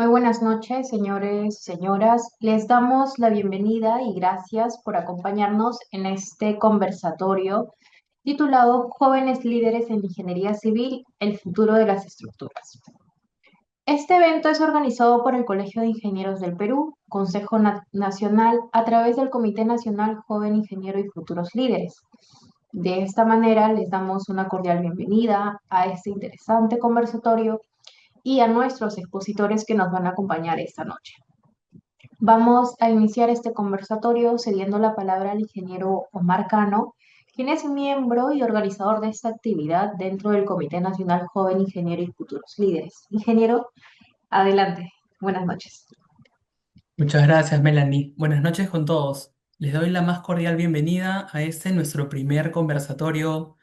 Muy buenas noches, señores y señoras. Les damos la bienvenida y gracias por acompañarnos en este conversatorio titulado Jóvenes líderes en Ingeniería Civil, el futuro de las estructuras. Este evento es organizado por el Colegio de Ingenieros del Perú, Consejo Nacional, a través del Comité Nacional Joven Ingeniero y Futuros Líderes. De esta manera, les damos una cordial bienvenida a este interesante conversatorio y a nuestros expositores que nos van a acompañar esta noche. Vamos a iniciar este conversatorio cediendo la palabra al ingeniero Omar Cano, quien es miembro y organizador de esta actividad dentro del Comité Nacional Joven Ingeniero y Futuros Líderes. Ingeniero, adelante. Buenas noches. Muchas gracias, Melanie. Buenas noches con todos. Les doy la más cordial bienvenida a este nuestro primer conversatorio,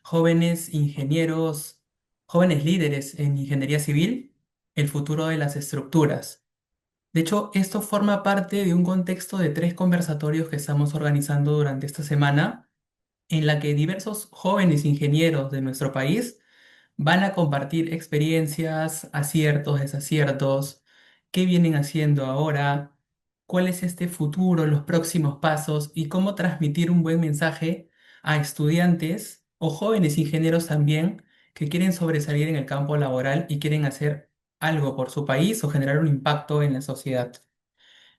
jóvenes ingenieros, jóvenes líderes en ingeniería civil, el futuro de las estructuras. De hecho, esto forma parte de un contexto de tres conversatorios que estamos organizando durante esta semana, en la que diversos jóvenes ingenieros de nuestro país van a compartir experiencias, aciertos, desaciertos, qué vienen haciendo ahora, cuál es este futuro, los próximos pasos y cómo transmitir un buen mensaje a estudiantes o jóvenes ingenieros también que quieren sobresalir en el campo laboral y quieren hacer algo por su país o generar un impacto en la sociedad.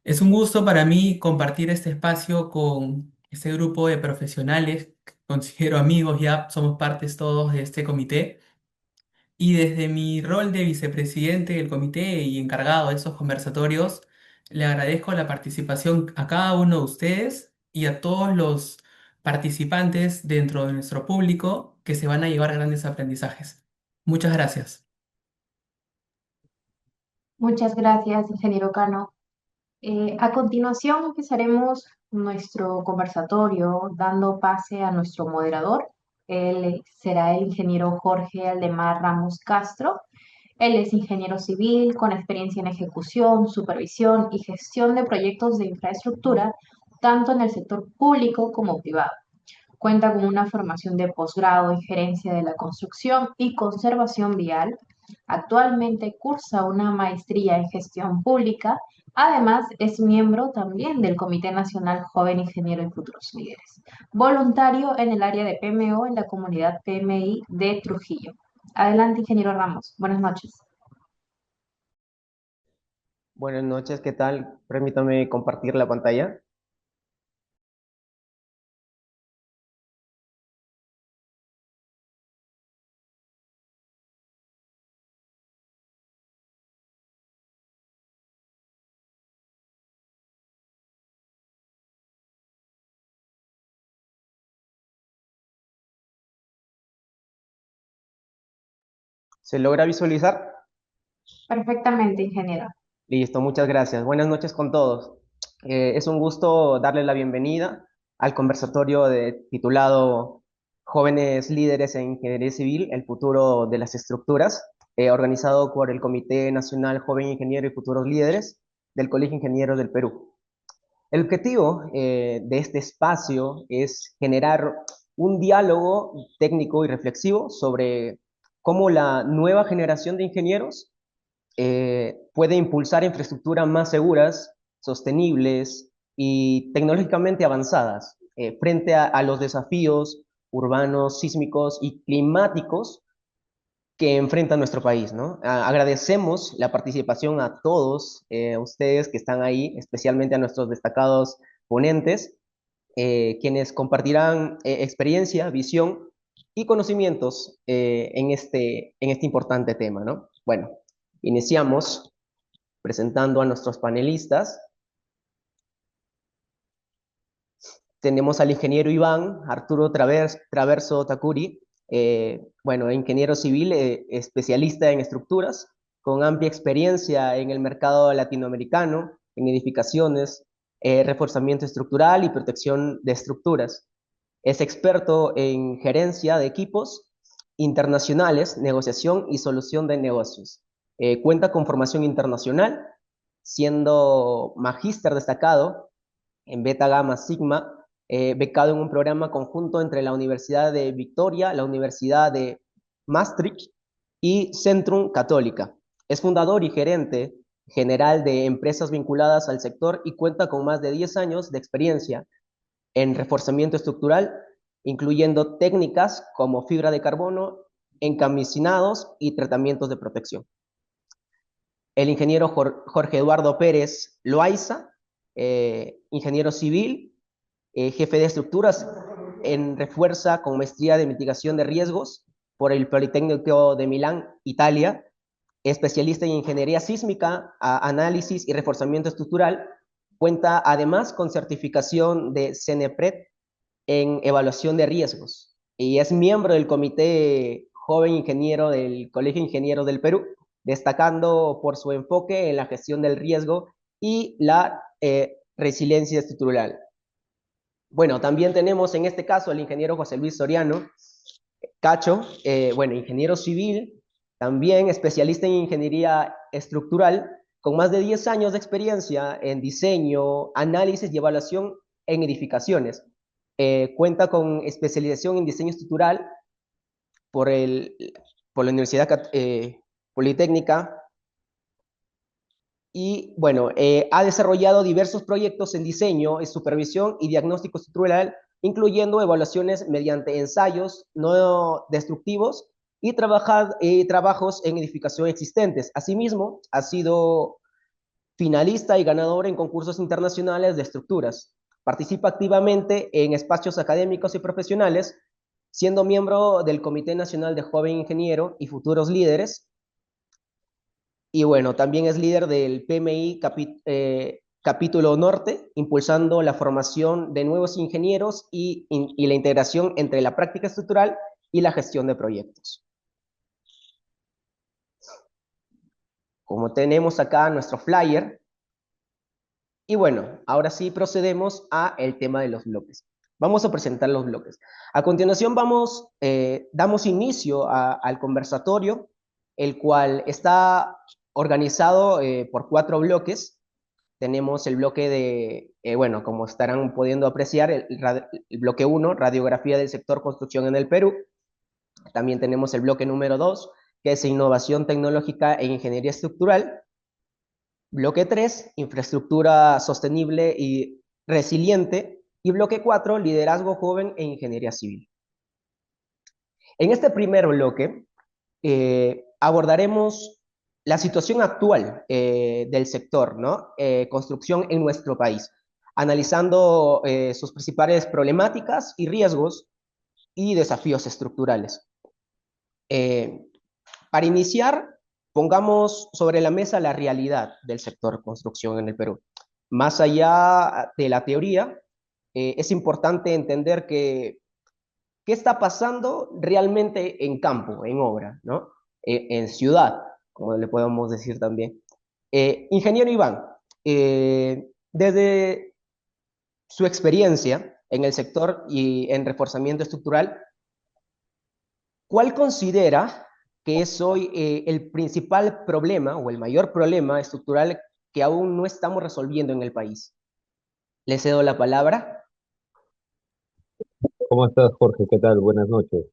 Es un gusto para mí compartir este espacio con este grupo de profesionales que considero amigos, ya somos partes todos de este comité. Y desde mi rol de vicepresidente del comité y encargado de esos conversatorios, le agradezco la participación a cada uno de ustedes y a todos los participantes dentro de nuestro público que se van a llevar grandes aprendizajes. Muchas gracias. Muchas gracias, ingeniero Cano. A continuación empezaremos nuestro conversatorio dando pase a nuestro moderador. Él será el ingeniero Jorge Aldemar Ramos Castro. Él es ingeniero civil con experiencia en ejecución, supervisión y gestión de proyectos de infraestructura, tanto en el sector público como privado. Cuenta con una formación de posgrado en gerencia de la construcción y conservación vial. Actualmente cursa una maestría en gestión pública. Además, es miembro también del Comité Nacional Joven Ingeniero y Futuros Líderes. Voluntario en el área de PMO en la comunidad PMI de Trujillo. Adelante, ingeniero Ramos. Buenas noches. Buenas noches, ¿qué tal? Permítame compartir la pantalla. ¿Se logra visualizar? Perfectamente, ingeniero. Listo, muchas gracias. Buenas noches con todos. Es un gusto darles la bienvenida al conversatorio titulado Jóvenes líderes en Ingeniería Civil, el futuro de las estructuras, organizado por el Comité Nacional Joven Ingeniero y Futuros Líderes del Colegio de Ingenieros del Perú. El objetivo de este espacio es generar un diálogo técnico y reflexivo sobre cómo la nueva generación de ingenieros puede impulsar infraestructuras más seguras, sostenibles y tecnológicamente avanzadas frente a los desafíos urbanos, sísmicos y climáticos que enfrenta nuestro país, ¿no? Agradecemos la participación a todos ustedes que están ahí, especialmente a nuestros destacados ponentes, quienes compartirán experiencia, visión y conocimientos en este importante tema, ¿no? Bueno, iniciamos presentando a nuestros panelistas. Tenemos al ingeniero Iván Arturo Traverso Takuri, bueno, ingeniero civil, especialista en estructuras, con amplia experiencia en el mercado latinoamericano, en edificaciones, reforzamiento estructural y protección de estructuras. Es experto en gerencia de equipos internacionales, negociación y solución de negocios. Cuenta con formación internacional, siendo magíster destacado en Beta Gamma Sigma, becado en un programa conjunto entre la Universidad de Victoria, la Universidad de Maastricht y Centrum Católica. Es fundador y gerente general de empresas vinculadas al sector y cuenta con más de 10 años de experiencia en reforzamiento estructural, incluyendo técnicas como fibra de carbono, encamisinados y tratamientos de protección. El ingeniero Jorge Eduardo Pérez Loaiza, ingeniero civil, jefe de estructuras en Refuerza con maestría de mitigación de riesgos por el Politécnico de Milán, Italia, especialista en ingeniería sísmica, análisis y reforzamiento estructural. Cuenta además con certificación de CENEPRED en evaluación de riesgos y es miembro del Comité Joven Ingeniero del Colegio de Ingenieros del Perú, destacando por su enfoque en la gestión del riesgo y la resiliencia estructural. Bueno, también tenemos en este caso al ingeniero José Luis Soriano Cacho, bueno, ingeniero civil, también especialista en ingeniería estructural, con más de 10 años de experiencia en diseño, análisis y evaluación en edificaciones. Cuenta con especialización en diseño estructural por, por la Universidad Politécnica y, bueno, ha desarrollado diversos proyectos en diseño, en supervisión y diagnóstico estructural, incluyendo evaluaciones mediante ensayos no destructivos y trabajos en edificación existentes. Asimismo, ha sido finalista y ganador en concursos internacionales de estructuras. Participa activamente en espacios académicos y profesionales, siendo miembro del Comité Nacional de Joven Ingeniero y Futuros Líderes. Y bueno, también es líder del PMI Capítulo Norte, impulsando la formación de nuevos ingenieros y la integración entre la práctica estructural y la gestión de proyectos. Como tenemos acá nuestro flyer, y bueno, ahora sí procedemos a el tema de los bloques. Vamos a presentar los bloques. A continuación damos inicio al conversatorio, el cual está organizado por 4 bloques. Tenemos el bloque de, bueno, como estarán pudiendo apreciar, el bloque 1, radiografía del sector construcción en el Perú. También tenemos el bloque número 2, que es innovación tecnológica e ingeniería estructural. Bloque 3, infraestructura sostenible y resiliente. Y bloque 4, liderazgo joven e ingeniería civil. En este primer bloque abordaremos la situación actual del sector, ¿no? Construcción en nuestro país, analizando sus principales problemáticas y riesgos y desafíos estructurales. Para iniciar, pongamos sobre la mesa la realidad del sector construcción en el Perú. Más allá de la teoría, es importante entender qué está pasando realmente en campo, en obra, ¿no? En ciudad, como le podemos decir también. Ingeniero Iván, desde su experiencia en el sector y en reforzamiento estructural, ¿cuál considera que es hoy el principal problema o el mayor problema estructural que aún no estamos resolviendo en el país? Le cedo la palabra. ¿Cómo estás, Jorge? ¿Qué tal? Buenas noches.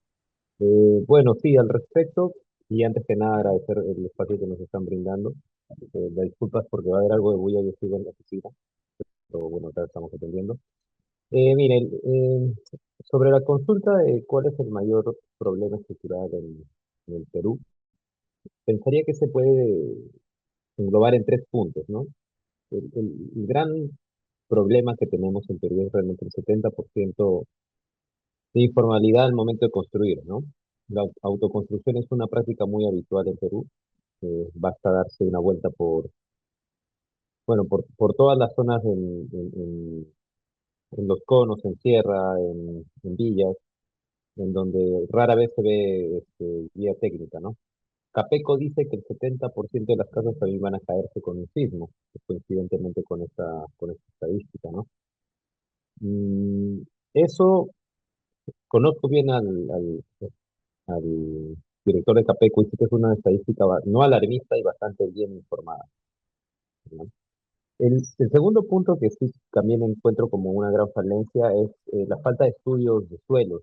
Bueno, sí, al respecto, y antes que nada agradecer el espacio que nos están brindando. Las disculpas porque va a haber algo de bulla, yo estoy en la oficina, pero bueno, acá estamos atendiendo. Miren, sobre la consulta de cuál es el mayor problema estructural en el Perú, pensaría que se puede englobar en 3 puntos, ¿no? El gran problema que tenemos en Perú es realmente el 70% de informalidad al momento de construir, ¿no? La autoconstrucción es una práctica muy habitual en Perú. Basta darse una vuelta bueno, por todas las zonas en los conos, en sierra, en villas, en donde rara vez se ve guía técnica, ¿no? Capeco dice que el 70% de las casas también van a caerse con un sismo, coincidentemente con esta estadística, ¿no? Mm, Eso, conozco bien al director de Capeco, dice que es una estadística no alarmista y bastante bien informada, ¿no? El segundo punto que sí también encuentro como una gran falencia es la falta de estudios de suelos.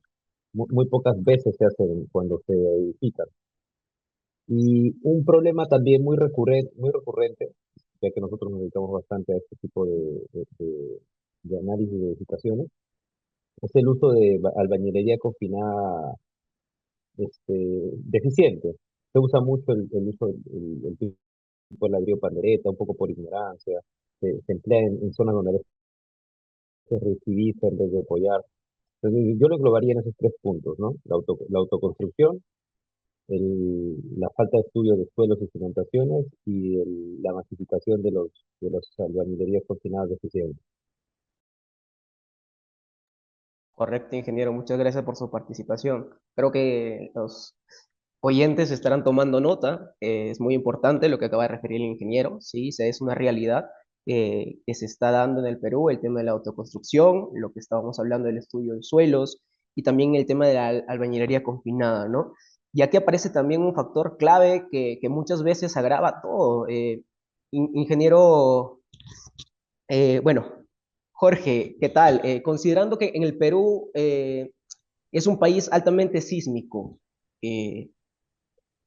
Muy pocas veces se hacen cuando se edifican. Y un problema también muy recurrente ya que nosotros nos dedicamos bastante a este tipo de análisis de edificaciones, es el uso de albañilería confinada deficiente. Se usa mucho el uso, el tipo de ladrillo pandereta, un poco por ignorancia, se emplea en zonas donde a veces se recidiza en vez de apoyar. Entonces, yo lo englobaría en esos tres puntos, ¿no? La autoconstrucción, la falta de estudio de suelos y cimentaciones y la masificación de los albañilerías confinadas deficientes. Correcto, ingeniero. Muchas gracias por su participación. Creo que los oyentes estarán tomando nota. Es muy importante lo que acaba de referir el ingeniero. Sí, es una realidad que se está dando en el Perú, el tema de la autoconstrucción, lo que estábamos hablando del estudio de suelos y también el tema de la albañilería confinada, ¿no? Y aquí aparece también un factor clave que muchas veces agrava todo. Ingeniero, bueno, Jorge, ¿qué tal? Considerando que en el Perú es un país altamente sísmico, eh,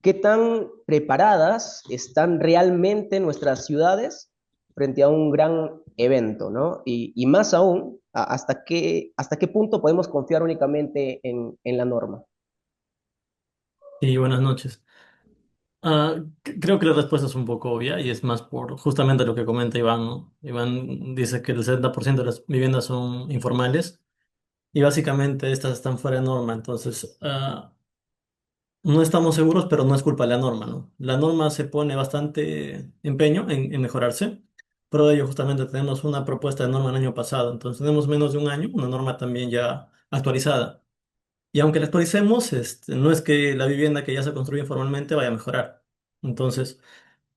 ¿qué tan preparadas están realmente nuestras ciudades frente a un gran evento, ¿no? Y más aún, ¿hasta qué punto podemos confiar únicamente en la norma? Y buenas noches. Creo que la respuesta es un poco obvia y es más por justamente lo que comenta Iván, ¿no? Iván dice que el 70% de las viviendas son informales y básicamente estas están fuera de norma, entonces no estamos seguros, pero no es culpa de la norma, ¿no? La norma se pone bastante empeño en mejorarse, pero de ello justamente tenemos una propuesta de norma el año pasado, entonces tenemos menos de un año, una norma también ya actualizada. Y aunque la actualicemos, no es que la vivienda que ya se construye informalmente vaya a mejorar. Entonces,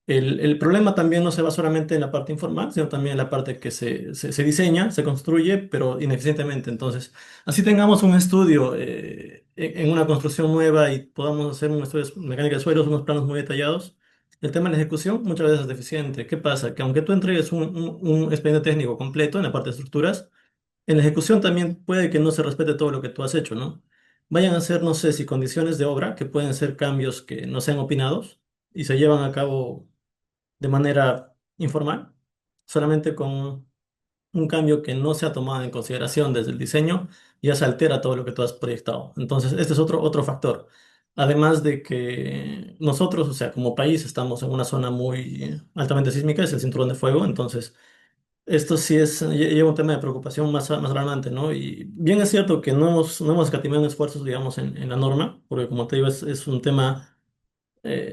el problema también no se va solamente en la parte informal, sino también en la parte que se diseña, se construye, pero ineficientemente. Entonces, así tengamos un estudio en una construcción nueva y podamos hacer un estudio de mecánica de suelos, unos planos muy detallados, el tema de la ejecución muchas veces es deficiente. ¿Qué pasa? Que aunque tú entregues un expediente técnico completo en la parte de estructuras, en la ejecución también puede que no se respete todo lo que tú has hecho, ¿no? Vayan a ser, no sé si condiciones de obra, que pueden ser cambios que no sean opinados y se llevan a cabo de manera informal, solamente con un cambio que no se ha tomado en consideración desde el diseño, ya se altera todo lo que tú has proyectado. Entonces, este es otro factor. Además de que nosotros, o sea, como país, estamos en una zona muy altamente sísmica, es el cinturón de fuego, entonces esto sí lleva un tema de preocupación más alarmante, ¿no? Y bien es cierto que no hemos escatimado esfuerzos, digamos, en la norma, porque como te digo, es un tema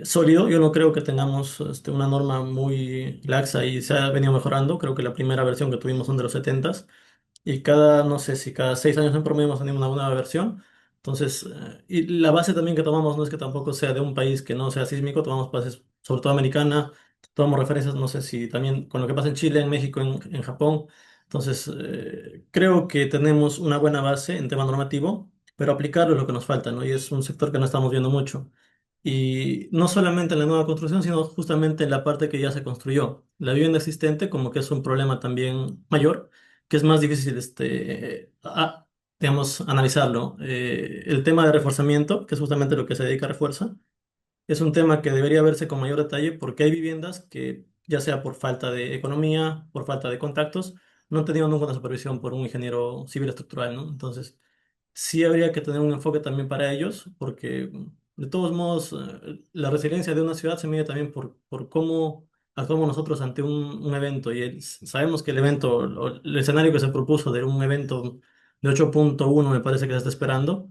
sólido. Yo no creo que tengamos una norma muy laxa y se ha venido mejorando. Creo que la primera versión que tuvimos son de los 70 y no sé si cada 6 años en promedio hemos tenido una nueva versión. Entonces, y la base también que tomamos no es que tampoco sea de un país que no sea sísmico, tomamos bases sobre todo americana, tomamos referencias, no sé si también con lo que pasa en Chile, en México, en Japón. Entonces, creo que tenemos una buena base en tema normativo, pero aplicarlo es lo que nos falta, ¿no? Y es un sector que no estamos viendo mucho. Y no solamente en la nueva construcción, sino justamente en la parte que ya se construyó. La vivienda existente como que es un problema también mayor, que es más difícil, digamos, analizarlo. El tema de reforzamiento, que es justamente lo que se dedica a Refuerza, es un tema que debería verse con mayor detalle porque hay viviendas que, ya sea por falta de economía, por falta de contactos, no han tenido nunca una supervisión por un ingeniero civil estructural, ¿no? Entonces, sí habría que tener un enfoque también para ellos, porque de todos modos la resiliencia de una ciudad se mide también por cómo actuamos nosotros ante un evento. Y sabemos que el evento, o el escenario que se propuso de un evento de 8.1 me parece que se está esperando,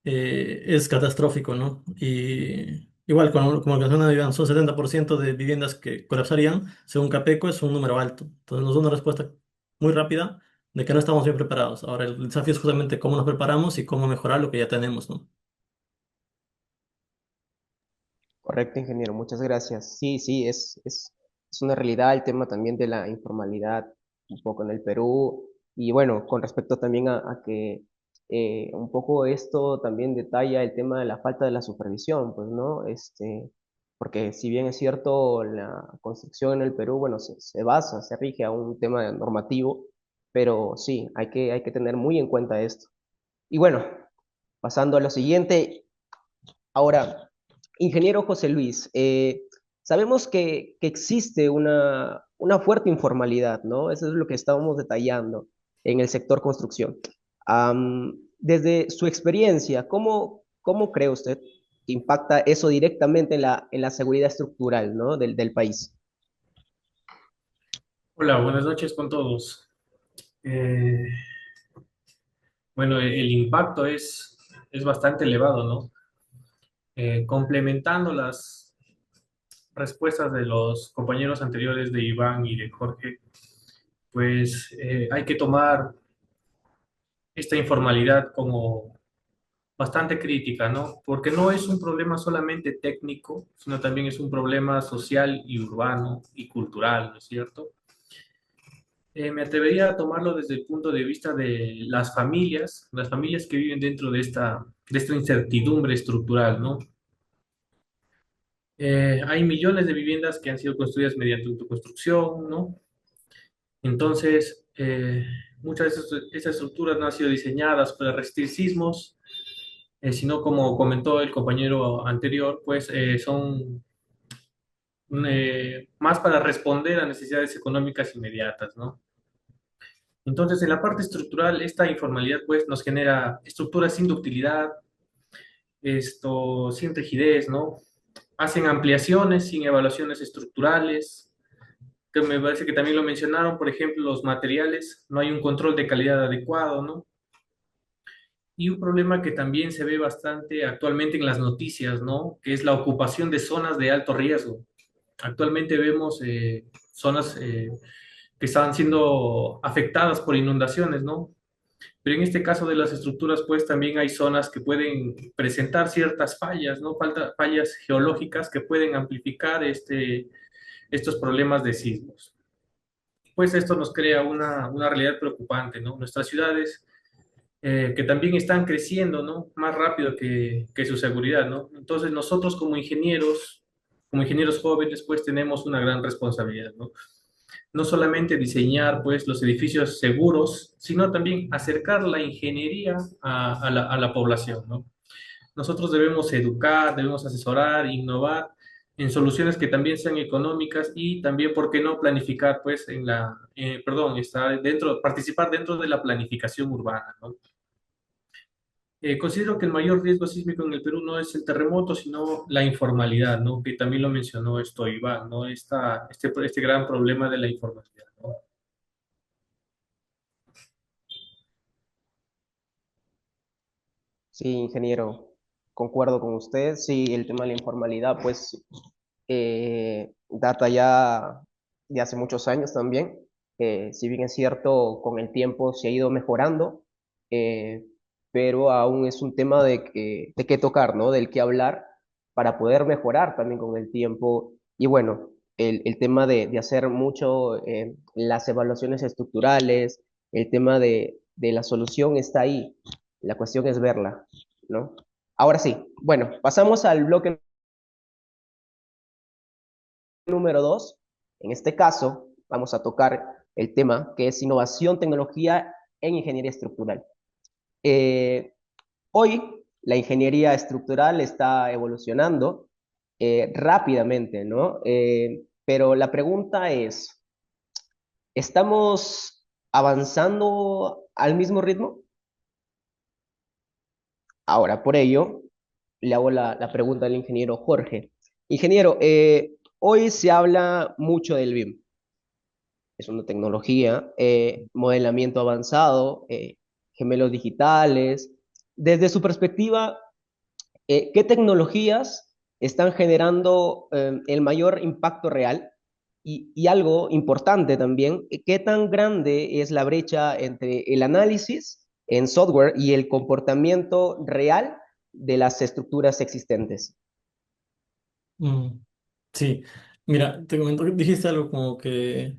es catastrófico, ¿no? Y igual, como menciona Iván, son 70% de viviendas que colapsarían, según Capeco es un número alto. Entonces nos da una respuesta muy rápida de que no estamos bien preparados. Ahora, el desafío es justamente cómo nos preparamos y cómo mejorar lo que ya tenemos, ¿no? Correcto, ingeniero, muchas gracias. Sí, sí, es una realidad el tema también de la informalidad un poco en el Perú. Y bueno, con respecto también a que un poco esto también detalla el tema de la falta de la supervisión, pues, ¿no? Porque si bien es cierto, la construcción en el Perú, bueno, se rige a un tema normativo, pero sí, hay que tener muy en cuenta esto. Y bueno, pasando a lo siguiente, ahora, ingeniero José Luis, Sabemos que existe una fuerte informalidad, ¿no? Eso es lo que estábamos detallando en el sector construcción. Desde su experiencia, ¿cómo cree usted que impacta eso directamente en la seguridad estructural, ¿no? del país? Hola, buenas noches con todos. Eh, bueno, el impacto es bastante elevado, ¿no? Complementando las respuestas de los compañeros anteriores de Iván y de Jorge, pues hay que tomar esta informalidad como bastante crítica, ¿no? Porque no es un problema solamente técnico, sino también es un problema social y urbano y cultural, ¿no es cierto? Me atrevería a tomarlo desde el punto de vista de las familias que viven dentro de esta incertidumbre estructural, ¿no? Hay millones de viviendas que han sido construidas mediante autoconstrucción, ¿no? Entonces, muchas de esas estructuras no han sido diseñadas para resistir sismos, sino como comentó el compañero anterior, pues son más para responder a necesidades económicas inmediatas, ¿no? Entonces, en la parte estructural, esta informalidad pues nos genera estructuras sin ductilidad, sin rigidez, ¿no? Hacen ampliaciones sin evaluaciones estructurales, que me parece que también lo mencionaron, por ejemplo, los materiales, no hay un control de calidad adecuado, ¿no? Y un problema que también se ve bastante actualmente en las noticias, ¿no? Que es la ocupación de zonas de alto riesgo. Actualmente vemos zonas que están siendo afectadas por inundaciones, ¿no? Pero en este caso de las estructuras, pues también hay zonas que pueden presentar ciertas fallas, ¿no? Fallas geológicas que pueden amplificar estos problemas de sismos. Pues esto nos crea una realidad preocupante, ¿no? Nuestras ciudades que también están creciendo, ¿no? Más rápido que su seguridad, ¿no? Entonces nosotros como ingenieros jóvenes, pues tenemos una gran responsabilidad, ¿no? No solamente diseñar pues los edificios seguros, sino también acercar la ingeniería a la población, ¿no? Nosotros debemos educar, debemos asesorar, innovar en soluciones que también sean económicas y también, ¿por qué no planificar pues estar participar dentro de la planificación urbana, ¿no? Considero que el mayor riesgo sísmico en el Perú no es el terremoto, sino la informalidad, ¿no? Que también lo mencionó esto Iván, ¿no? Este gran problema de la informalidad, ¿no? Sí, ingeniero, concuerdo con usted. Sí, el tema de la informalidad, pues, data ya de hace muchos años también. Si bien es cierto, con el tiempo se ha ido mejorando, eh, pero aún es un tema de qué tocar, ¿no? Del que hablar para poder mejorar también con el tiempo. Y bueno, el tema de hacer mucho las evaluaciones estructurales, el tema de la solución está ahí. La cuestión es verla, ¿no? Ahora sí, bueno, pasamos al bloque número 2. En este caso, vamos a tocar el tema que es innovación, tecnología en ingeniería estructural. Eh, Hoy, la ingeniería estructural está evolucionando rápidamente, ¿no? Pero la pregunta es, ¿estamos avanzando al mismo ritmo? Ahora, por ello, le hago la pregunta al ingeniero Jorge. Ingeniero, hoy se habla mucho del BIM. Es una tecnología, modelamiento avanzado, gemelos digitales. Desde su perspectiva, ¿qué tecnologías están generando el mayor impacto real? Y algo importante también, ¿qué tan grande es la brecha entre el análisis en software y el comportamiento real de las estructuras existentes? Mm, sí, mira, te comento, dijiste algo como que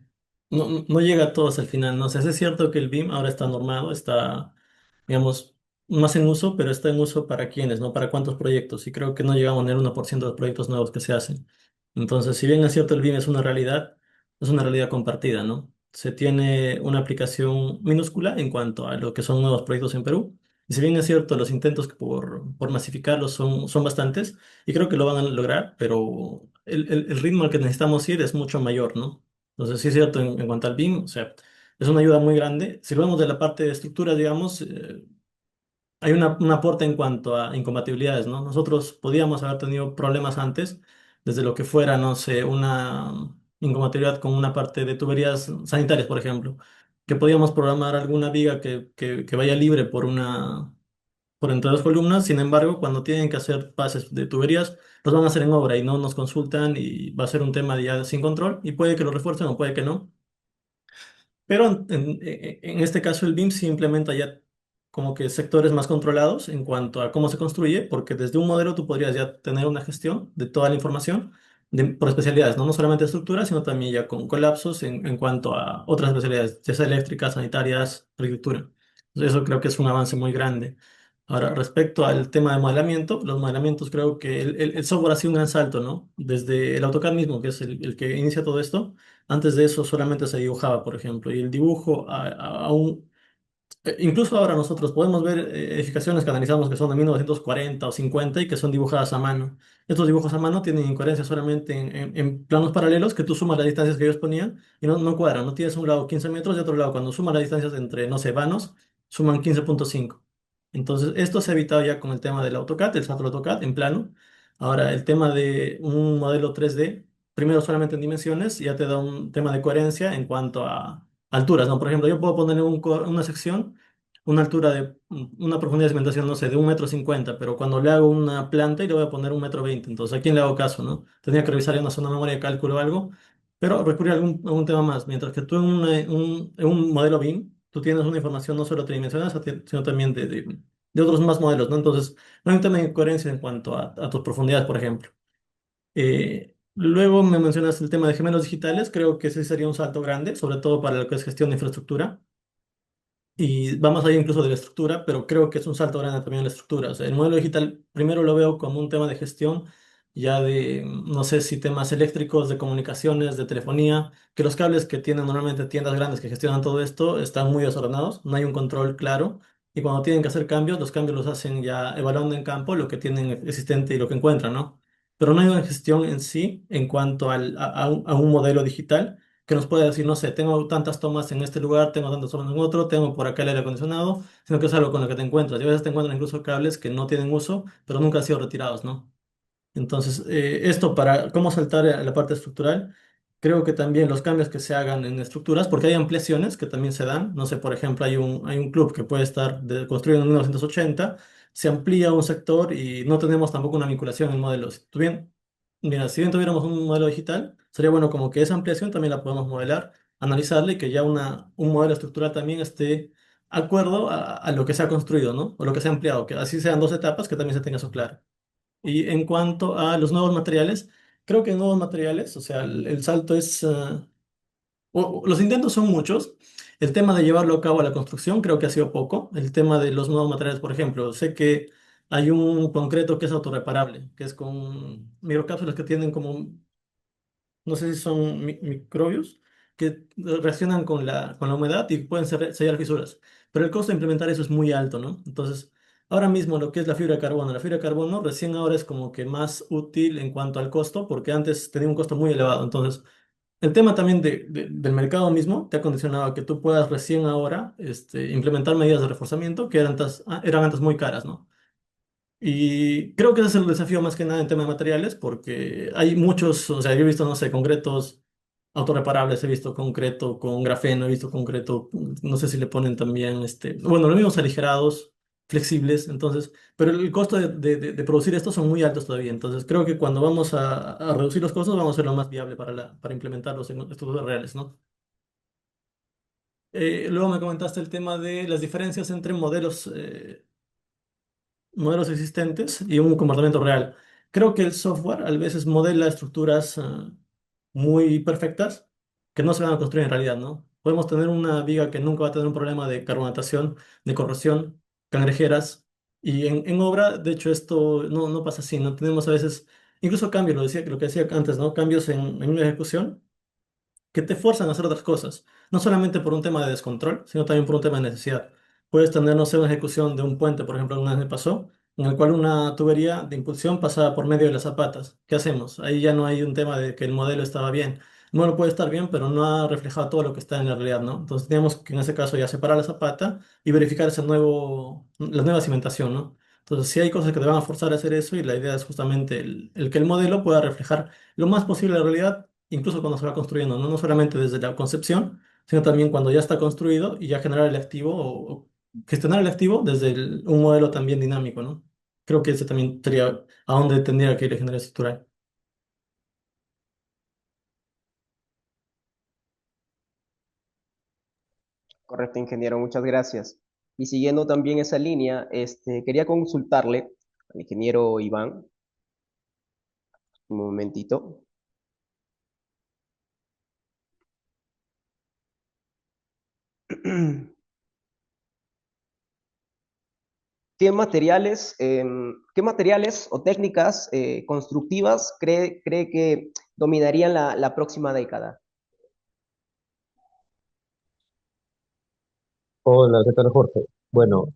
no llega a todos al final, ¿no? O sea, sí es cierto que el BIM ahora está normado, está, digamos, más en uso, pero está en uso para quiénes, ¿no? Para cuántos proyectos. Y creo que no llegamos a tener 1% de los proyectos nuevos que se hacen. Entonces, si bien es cierto el BIM es una realidad compartida, ¿no? Se tiene una aplicación minúscula en cuanto a lo que son nuevos proyectos en Perú. Y si bien es cierto, los intentos por masificarlos son bastantes, y creo que lo van a lograr, pero el ritmo al que necesitamos ir es mucho mayor, ¿no? Entonces, sí es cierto en cuanto al BIM, o sea, es una ayuda muy grande. Si vemos de la parte de estructura, digamos, hay un aporte en cuanto a incompatibilidades, ¿no? Nosotros podíamos haber tenido problemas antes, desde lo que fuera, no sé, una incompatibilidad con una parte de tuberías sanitarias, por ejemplo, que podíamos programar alguna viga que vaya libre por entre dos columnas. Sin embargo, cuando tienen que hacer pases de tuberías, los van a hacer en obra y no nos consultan y va a ser un tema ya sin control y puede que lo refuercen o puede que no. Pero en este caso el BIM sí implementa ya como que sectores más controlados en cuanto a cómo se construye, porque desde un modelo tú podrías ya tener una gestión de toda la información por especialidades, ¿no? No solamente estructura, sino también ya con colapsos en cuanto a otras especialidades, ya sea eléctricas, sanitarias, arquitectura. Entonces, eso creo que es un avance muy grande. Ahora, respecto al tema de modelamiento, los modelamientos creo que el software ha sido un gran salto, ¿no? Desde el AutoCAD mismo, que es el que inicia todo esto. Antes de eso solamente se dibujaba, por ejemplo, y el dibujo incluso ahora nosotros podemos ver edificaciones que analizamos que son de 1940 o 50 y que son dibujadas a mano. Estos dibujos a mano tienen incoherencias solamente en planos paralelos que tú sumas las distancias que ellos ponían y no cuadran. No tienes un lado 15 metros y otro lado cuando sumas las distancias entre, no sé, vanos, suman 15,5. Entonces, esto se ha evitado ya con el tema del AutoCAD, el SAP AutoCAD en plano. Ahora, el tema de un modelo 3D, primero solamente en dimensiones, ya te da un tema de coherencia en cuanto a alturas, ¿no? Por ejemplo, yo puedo poner una sección una altura de una profundidad de cimentación, no sé, de 1,50 m, pero cuando le hago una planta y le voy a poner 1,20 m, entonces ¿a quién le hago caso, no? Tendría que revisar ya una zona de memoria de cálculo o algo, pero recurrir a algún tema más, mientras que tú en un modelo BIM, tú tienes una información no solo tridimensional, sino también de otros más modelos, ¿no? Entonces, no hay un tema de coherencia en cuanto a tus profundidades, por ejemplo. Luego me mencionas el tema de gemelos digitales, creo que ese sería un salto grande, sobre todo para lo que es gestión de infraestructura. Y vamos allá incluso de la estructura, pero creo que es un salto grande también en la estructura. O sea, el modelo digital primero lo veo como un tema de gestión, ya de, no sé si temas eléctricos, de comunicaciones, de telefonía, que los cables que tienen normalmente tiendas grandes que gestionan todo esto están muy desordenados, no hay un control claro, y cuando tienen que hacer cambios, los cambios los hacen ya evaluando en campo lo que tienen existente y lo que encuentran, ¿no? Pero no hay una gestión en sí en cuanto a un modelo digital que nos puede decir, no sé, tengo tantas tomas en este lugar, tengo tantas tomas en otro, tengo por acá el aire acondicionado, sino que es algo con lo que te encuentras. Y a veces te encuentran incluso cables que no tienen uso, pero nunca han sido retirados, ¿no? Entonces, esto para cómo saltar a la parte estructural, creo que también los cambios que se hagan en estructuras, porque hay ampliaciones que también se dan, no sé, por ejemplo, hay un club que puede estar construido en 1980, se amplía un sector y no tenemos tampoco una vinculación en modelos. ¿Tú bien? Mira, si bien tuviéramos un modelo digital, sería bueno como que esa ampliación también la podemos modelar, analizarla y que ya un modelo estructural también esté acuerdo a lo que se ha construido, ¿no? O lo que se ha ampliado, que así sean dos etapas, que también se tenga eso claro. Y en cuanto a los nuevos materiales, creo que nuevos materiales, o sea, el salto es, los intentos son muchos. El tema de llevarlo a cabo a la construcción creo que ha sido poco. El tema de los nuevos materiales, por ejemplo, sé que hay un concreto que es autorreparable, que es con microcápsulas que tienen como no sé si son microbios, que reaccionan con la humedad y pueden sellar fisuras. Pero el costo de implementar eso es muy alto, ¿no? Entonces, ahora mismo lo que es la fibra de carbono recién ahora es como que más útil en cuanto al costo, porque antes tenía un costo muy elevado. Entonces, el tema también del mercado mismo te ha condicionado a que tú puedas recién ahora implementar medidas de reforzamiento que eran antes muy caras, ¿no? Y creo que ese es el desafío más que nada en tema de materiales, porque hay muchos, o sea, yo he visto, no sé, concretos autorreparables, he visto concreto con grafeno, he visto concreto, no sé si le ponen también, bueno, los mismos aligerados, flexibles, entonces, pero el costo de producir estos son muy altos todavía, entonces creo que cuando vamos a reducir los costos vamos a hacer lo más viable para implementarlos en estructuras reales, ¿no? Luego me comentaste el tema de las diferencias entre modelos existentes y un comportamiento real. Creo que el software a veces modela estructuras muy perfectas que no se van a construir en realidad, ¿no? Podemos tener una viga que nunca va a tener un problema de carbonatación, de corrosión, cangrejeras, y en obra, de hecho, esto no pasa así, ¿no? Tenemos a veces, incluso cambios, lo que decía antes, ¿no? Cambios en una ejecución que te fuerzan a hacer otras cosas, no solamente por un tema de descontrol, sino también por un tema de necesidad. Puedes tener, no sé, una ejecución de un puente, por ejemplo, alguna vez me pasó, en el cual una tubería de impulsión pasaba por medio de las zapatas. ¿Qué hacemos? Ahí ya no hay un tema de que el modelo estaba bien. El modelo puede estar bien, pero no ha reflejado todo lo que está en la realidad, ¿no? Entonces tenemos que en ese caso ya separar la zapata y verificar la nueva cimentación, ¿no? Entonces sí hay cosas que te van a forzar a hacer eso y la idea es justamente el que el modelo pueda reflejar lo más posible la realidad, incluso cuando se va construyendo, ¿no? No solamente desde la concepción, sino también cuando ya está construido y ya generar el activo o gestionar el activo desde un modelo también dinámico, ¿no? Creo que ese también sería a dónde tendría que ir la ingeniería estructural. Correcto, ingeniero, muchas gracias. Y siguiendo también esa línea, quería consultarle al ingeniero Iván, un momentito. ¿Qué materiales o técnicas constructivas cree que dominarían la próxima década? Hola, ¿qué tal, Jorge? Bueno,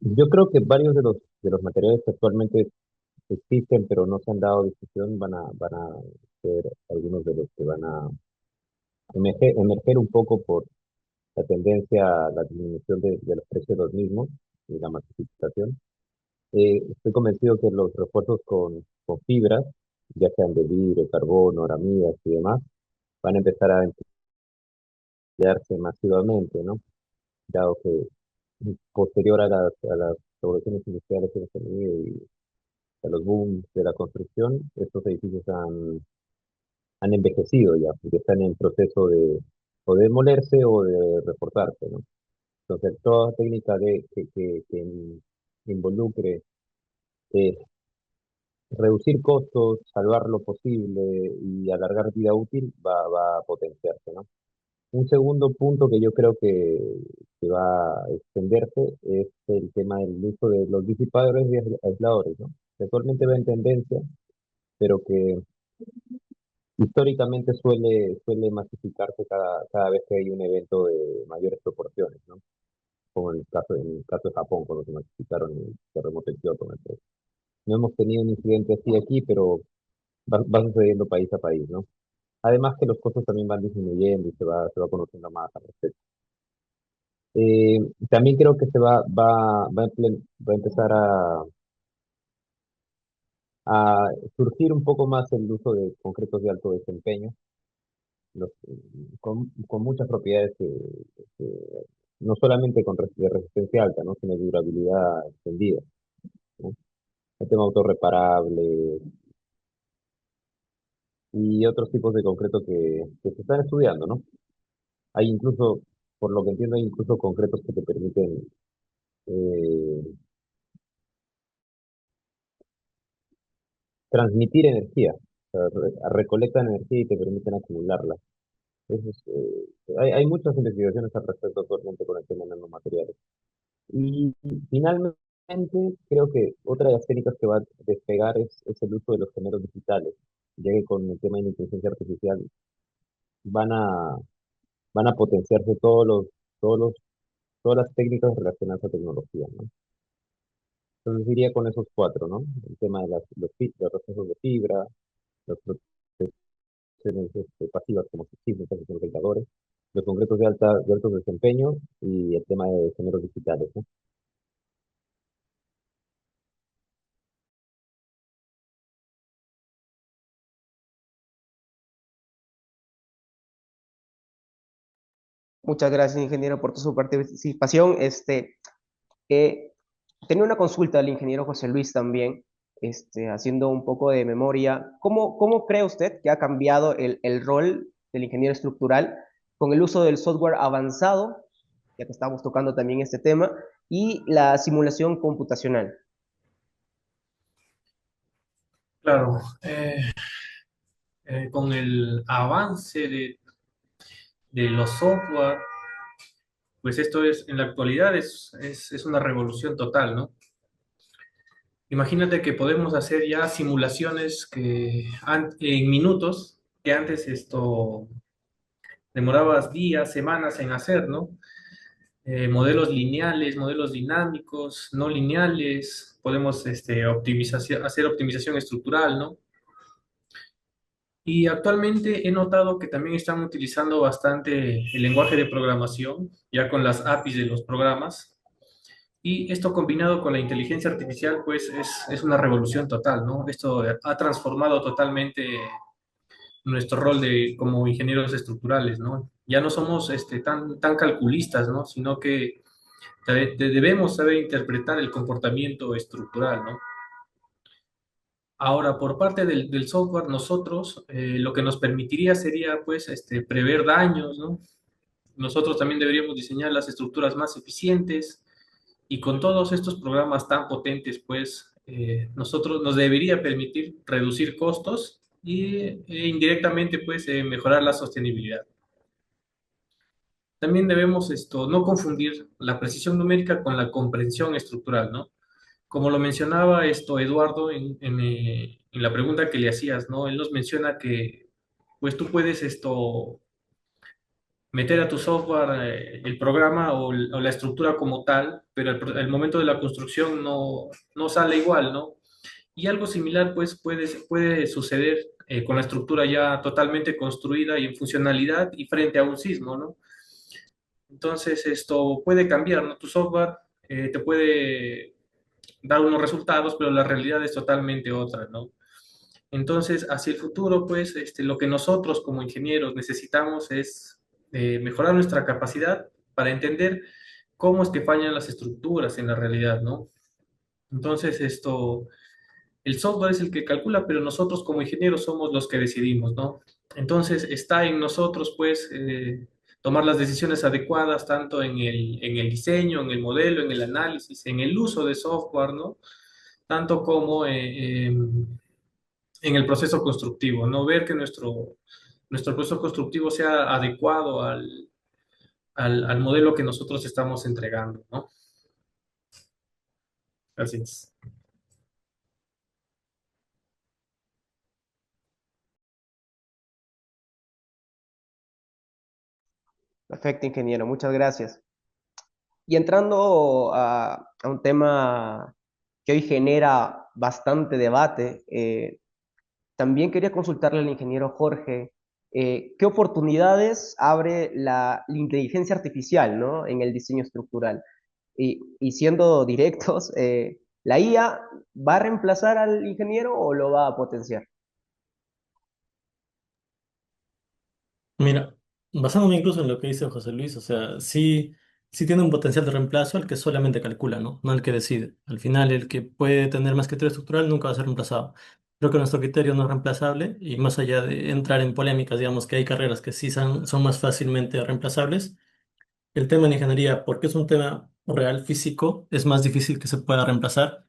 yo creo que varios de los materiales que actualmente existen, pero no se han dado discusión, van a ser algunos de los que van a emerger un poco por la tendencia a la disminución de los precios de los mismos y la masificación. Estoy convencido que los refuerzos con fibras, ya sean de vidrio, carbono, aramidas y demás, van a empezar a emplearse masivamente, ¿no? Dado que posterior a las revoluciones industriales que hemos tenido y a los booms de la construcción, estos edificios han envejecido ya, porque están en proceso de o de demolerse o de reforzarse, ¿no? Entonces, toda técnica que involucre eh, reducir costos, salvar lo posible y alargar vida útil va a potenciarse, ¿no? Un segundo punto que yo creo que va a extenderse es el tema del uso de los disipadores y aisladores, ¿no? Que actualmente va en tendencia, pero que históricamente suele masificarse cada vez que hay un evento de mayores proporciones, ¿no? Como en el caso de Japón, cuando se masificaron el terremoto en Kioto, me parece. No hemos tenido un incidente así aquí, pero va sucediendo país a país, ¿no? Además que los costos también van disminuyendo y se va conociendo más al respecto. Eh, También creo que va a empezar a surgir un poco más el uso de concretos de alto desempeño, con muchas propiedades no solamente de resistencia alta, ¿no? Sino de durabilidad extendida, ¿no? El tema autorreparable y otros tipos de concreto que se están estudiando, ¿no? Hay incluso, por lo que entiendo, hay incluso concretos que te permiten eh, transmitir energía, o sea, recolectan energía y te permiten acumularla. Hay muchas investigaciones al respecto actualmente con el tema de nanomateriales. Y finalmente, creo que otra de las técnicas que va a despegar es el uso de los gemelos digitales, ya que con el tema de la inteligencia artificial van a, van a potenciarse todos los, todas las técnicas relacionadas a tecnología, ¿no? Entonces iría con esos cuatro, ¿no? El tema de los procesos de fibra, las protecciones pasivas como sísmicas y conectadores, los concretos de alto desempeño y el tema de géneros digitales, ¿no? Muchas gracias, ingeniero, por su participación. Eh, Tenía una consulta al ingeniero José Luis también, haciendo un poco de memoria. ¿Cómo cree usted que ha cambiado el rol del ingeniero estructural con el uso del software avanzado, ya que estamos tocando también este tema, y la simulación computacional? Claro, con el avance de los software, pues esto es, en la actualidad es una revolución total, ¿no? Imagínate que podemos hacer ya simulaciones en minutos, que antes esto demorabas días, semanas en hacer, ¿no? modelos lineales, modelos dinámicos, no lineales, podemos hacer optimización estructural, ¿no? Y actualmente he notado que también están utilizando bastante el lenguaje de programación, ya con las APIs de los programas. Y esto combinado con la inteligencia artificial, pues es una revolución total, ¿no? Esto ha transformado totalmente nuestro rol como ingenieros estructurales, ¿no? Ya no somos tan calculistas, ¿no? Sino que debemos saber interpretar el comportamiento estructural, ¿no? Ahora, por parte del software, nosotros lo que nos permitiría sería, pues, prever daños, ¿no? Nosotros también deberíamos diseñar las estructuras más eficientes y con todos estos programas tan potentes, pues, nosotros nos debería permitir reducir costos e indirectamente, pues, mejorar la sostenibilidad. También debemos no confundir la precisión numérica con la comprensión estructural, ¿no? Como lo mencionaba Eduardo en la pregunta que le hacías, ¿no? Él nos menciona que pues tú puedes meter a tu software el programa o la estructura como tal, pero el momento de la construcción no sale igual, ¿no? Y algo similar pues puede suceder con la estructura ya totalmente construida y en funcionalidad y frente a un sismo, ¿no? Entonces esto puede cambiar, ¿no? Tu software te puede dar unos resultados, pero la realidad es totalmente otra, ¿no? Entonces, hacia el futuro, pues, lo que nosotros como ingenieros necesitamos es mejorar nuestra capacidad para entender cómo es que fallan las estructuras en la realidad, ¿no? Entonces, el software es el que calcula, pero nosotros como ingenieros somos los que decidimos, ¿no? Entonces, está en nosotros, pues, tomar las decisiones adecuadas, tanto en el diseño, en el modelo, en el análisis, en el uso de software, ¿no? Tanto como en el proceso constructivo, ¿no? Ver que nuestro proceso constructivo sea adecuado al modelo que nosotros estamos entregando, ¿no? Gracias. Perfecto, ingeniero, muchas gracias. Y entrando a un tema que hoy genera bastante debate, también quería consultarle al ingeniero Jorge, ¿qué oportunidades abre la inteligencia artificial, ¿no? En el diseño estructural? Y siendo directos, ¿la IA va a reemplazar al ingeniero o lo va a potenciar? Mira, basándome incluso en lo que dice José Luis, o sea, sí tiene un potencial de reemplazo al que solamente calcula, ¿no? No al que decide. Al final, el que puede tener más criterio estructural nunca va a ser reemplazado. Creo que nuestro criterio no es reemplazable y más allá de entrar en polémicas, digamos que hay carreras que sí son más fácilmente reemplazables. El tema en ingeniería, porque es un tema real físico, es más difícil que se pueda reemplazar.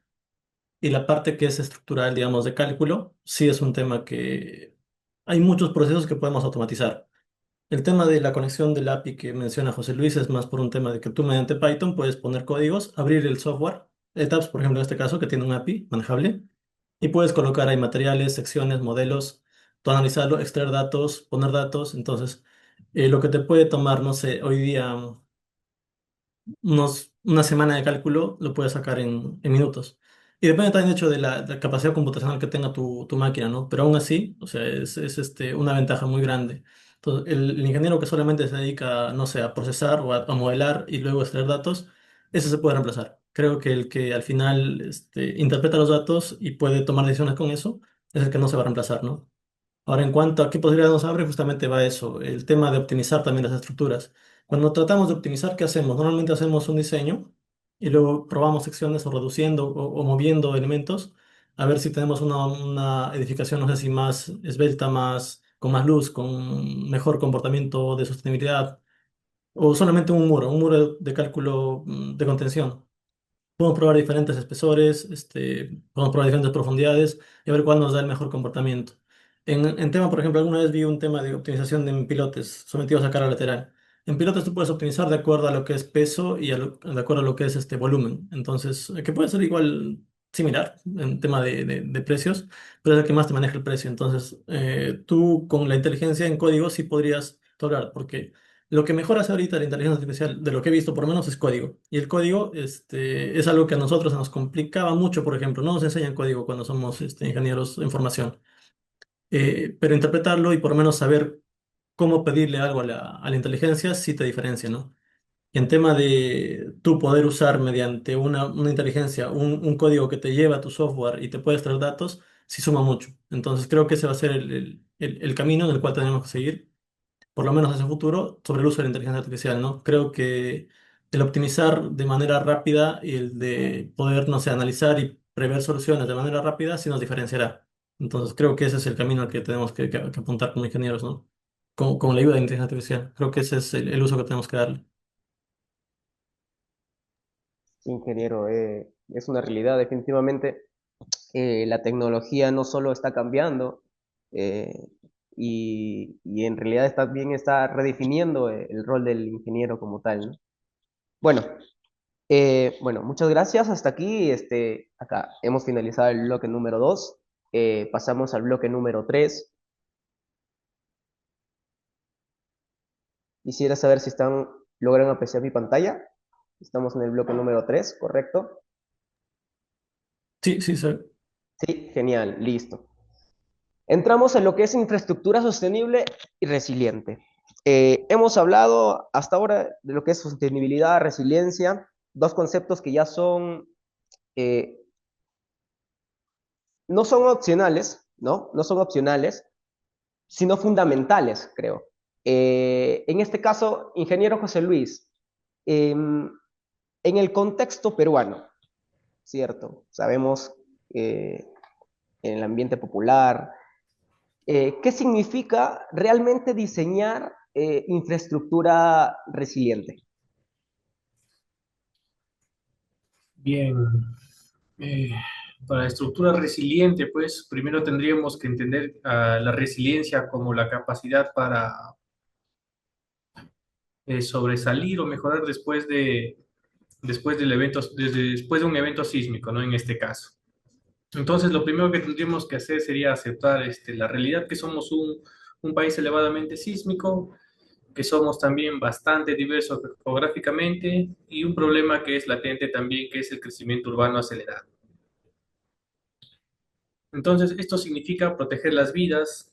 Y la parte que es estructural, digamos, de cálculo, sí es un tema que hay muchos procesos que podemos automatizar. El tema de la conexión del API que menciona José Luis es más por un tema de que tú mediante Python puedes poner códigos, abrir el software, Etaps, por ejemplo, en este caso, que tiene un API manejable, y puedes colocar ahí materiales, secciones, modelos, tú analizarlo, extraer datos, poner datos. Entonces, lo que te puede tomar, no sé, hoy día una semana de cálculo lo puedes sacar en minutos. Y depende también, de hecho, de la capacidad computacional que tenga tu máquina, ¿no? Pero aún así, o sea, es una ventaja muy grande. Entonces, el ingeniero que solamente se dedica, no sé, a procesar o a modelar y luego extraer datos, ese se puede reemplazar. Creo que el que al final interpreta los datos y puede tomar decisiones con eso, es el que no se va a reemplazar, ¿no? Ahora, en cuanto a qué posibilidades nos abre, justamente va eso, el tema de optimizar también las estructuras. Cuando tratamos de optimizar, ¿qué hacemos? Normalmente hacemos un diseño y luego probamos secciones o reduciendo o moviendo elementos a ver si tenemos una edificación, no sé si más esbelta, con más luz, con mejor comportamiento de sostenibilidad o solamente un muro de cálculo de contención. Podemos probar diferentes espesores, podemos probar diferentes profundidades y a ver cuál nos da el mejor comportamiento. En tema, por ejemplo, alguna vez vi un tema de optimización de pilotes sometidos a carga lateral. En pilotes tú puedes optimizar de acuerdo a lo que es peso y de acuerdo a lo que es este volumen. Entonces, que puede ser igual similar en tema de precios, pero es el que más te maneja el precio. Entonces, tú con la inteligencia en código sí podrías tolerar, porque Lo que mejor hace ahorita la inteligencia artificial, de lo que he visto por lo menos, es código. Y el código es algo que a nosotros se nos complicaba mucho, por ejemplo. No nos enseñan código cuando somos ingenieros de información. Pero interpretarlo y por lo menos saber cómo pedirle algo a la inteligencia sí te diferencia, ¿no? Y en tema de tú poder usar mediante una inteligencia un código que te lleva a tu software y te puede extraer datos, sí suma mucho. Entonces creo que ese va a ser el camino en el cual tenemos que seguir, por lo menos hacia el futuro, sobre el uso de la inteligencia artificial, ¿no? Creo que el optimizar de manera rápida y el de poder, no sé, analizar y prever soluciones de manera rápida sí nos diferenciará. Entonces creo que ese es el camino al que tenemos que apuntar como ingenieros, ¿no? Con la ayuda de la inteligencia artificial. Creo que ese es el uso que tenemos que darle. Sí, ingeniero, es una realidad, definitivamente. La tecnología no solo está cambiando, eh, y en realidad también está redefiniendo el rol del ingeniero como tal, ¿no? Bueno, bueno, muchas gracias. Hasta aquí, acá hemos finalizado el bloque número 2. Pasamos al bloque número 3. Quisiera saber si logran apreciar mi pantalla. Estamos en el bloque número 3, ¿correcto? Sí, sí, sí. Sí, genial, listo. Entramos en lo que es infraestructura sostenible y resiliente. Hemos hablado hasta ahora de lo que es sostenibilidad, resiliencia, dos conceptos que ya eh, no son opcionales, ¿no? No son opcionales, sino fundamentales, creo. En este caso, ingeniero José Luis, en el contexto peruano, ¿cierto? Sabemos en el ambiente popular, ¿qué significa realmente diseñar infraestructura resiliente? Bien, eh, para estructura resiliente, pues primero tendríamos que entender la resiliencia como la capacidad para sobresalir o mejorar después del evento, después de un evento sísmico, ¿no? En este caso. Entonces, lo primero que tendríamos que hacer sería aceptar la realidad que somos un país elevadamente sísmico, que somos también bastante diversos geográficamente y un problema que es latente también, que es el crecimiento urbano acelerado. Entonces, esto significa proteger las vidas,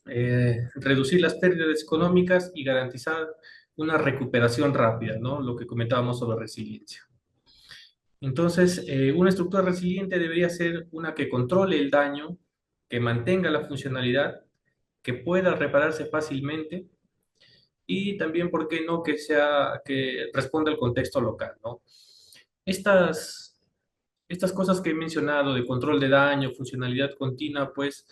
reducir las pérdidas económicas y garantizar una recuperación rápida, ¿no? Lo que comentábamos sobre resiliencia. Entonces, una estructura resiliente debería ser una que controle el daño, que mantenga la funcionalidad, que pueda repararse fácilmente y también, ¿por qué no?, que responda al contexto local, ¿no? Estas, estas cosas que he mencionado de control de daño, funcionalidad continua, pues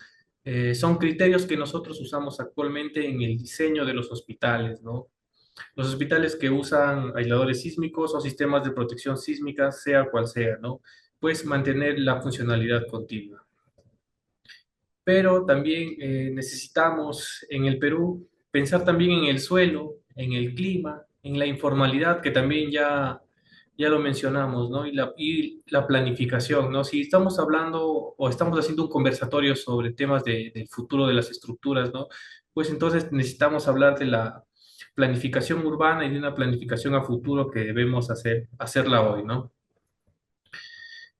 son criterios que nosotros usamos actualmente en el diseño de los hospitales, ¿no? Los hospitales que usan aisladores sísmicos o sistemas de protección sísmica, sea cual sea, ¿no? Pues mantener la funcionalidad continua. Pero también necesitamos en el Perú pensar también en el suelo, en el clima, en la informalidad, que también ya lo mencionamos, ¿no? Y la planificación, ¿no? Si estamos hablando o estamos haciendo un conversatorio sobre temas del futuro de las estructuras, ¿no? Pues entonces necesitamos hablar de la planificación urbana y de una planificación a futuro que debemos hacerla hoy, ¿no?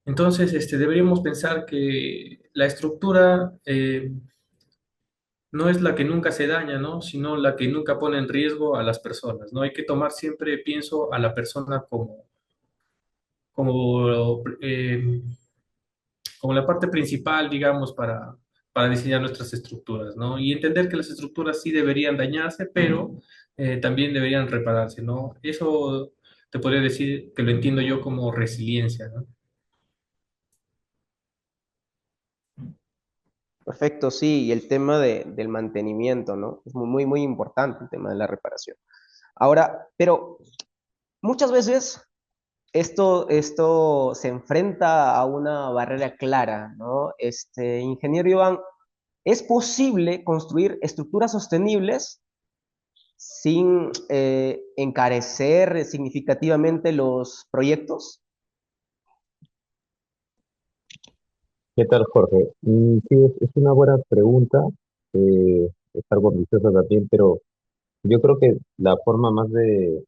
Entonces, deberíamos pensar que la estructura no es la que nunca se daña, ¿no? Sino la que nunca pone en riesgo a las personas, ¿no? Hay que tomar siempre, pienso, a la persona como como la parte principal, digamos, para diseñar nuestras estructuras, ¿no? Y entender que las estructuras sí deberían dañarse, pero también deberían repararse, ¿no? Eso te podría decir que lo entiendo yo como resiliencia, ¿no? Perfecto, sí, y el tema del mantenimiento, ¿no? Es muy, muy importante el tema de la reparación. Ahora, pero muchas veces esto se enfrenta a una barrera clara, ¿no? Ingeniero Iván, ¿es posible construir estructuras sostenibles sin encarecer significativamente los proyectos? ¿Qué tal, Jorge? Sí, es una buena pregunta, es algo ambiciosa también, pero Yo creo que la forma más de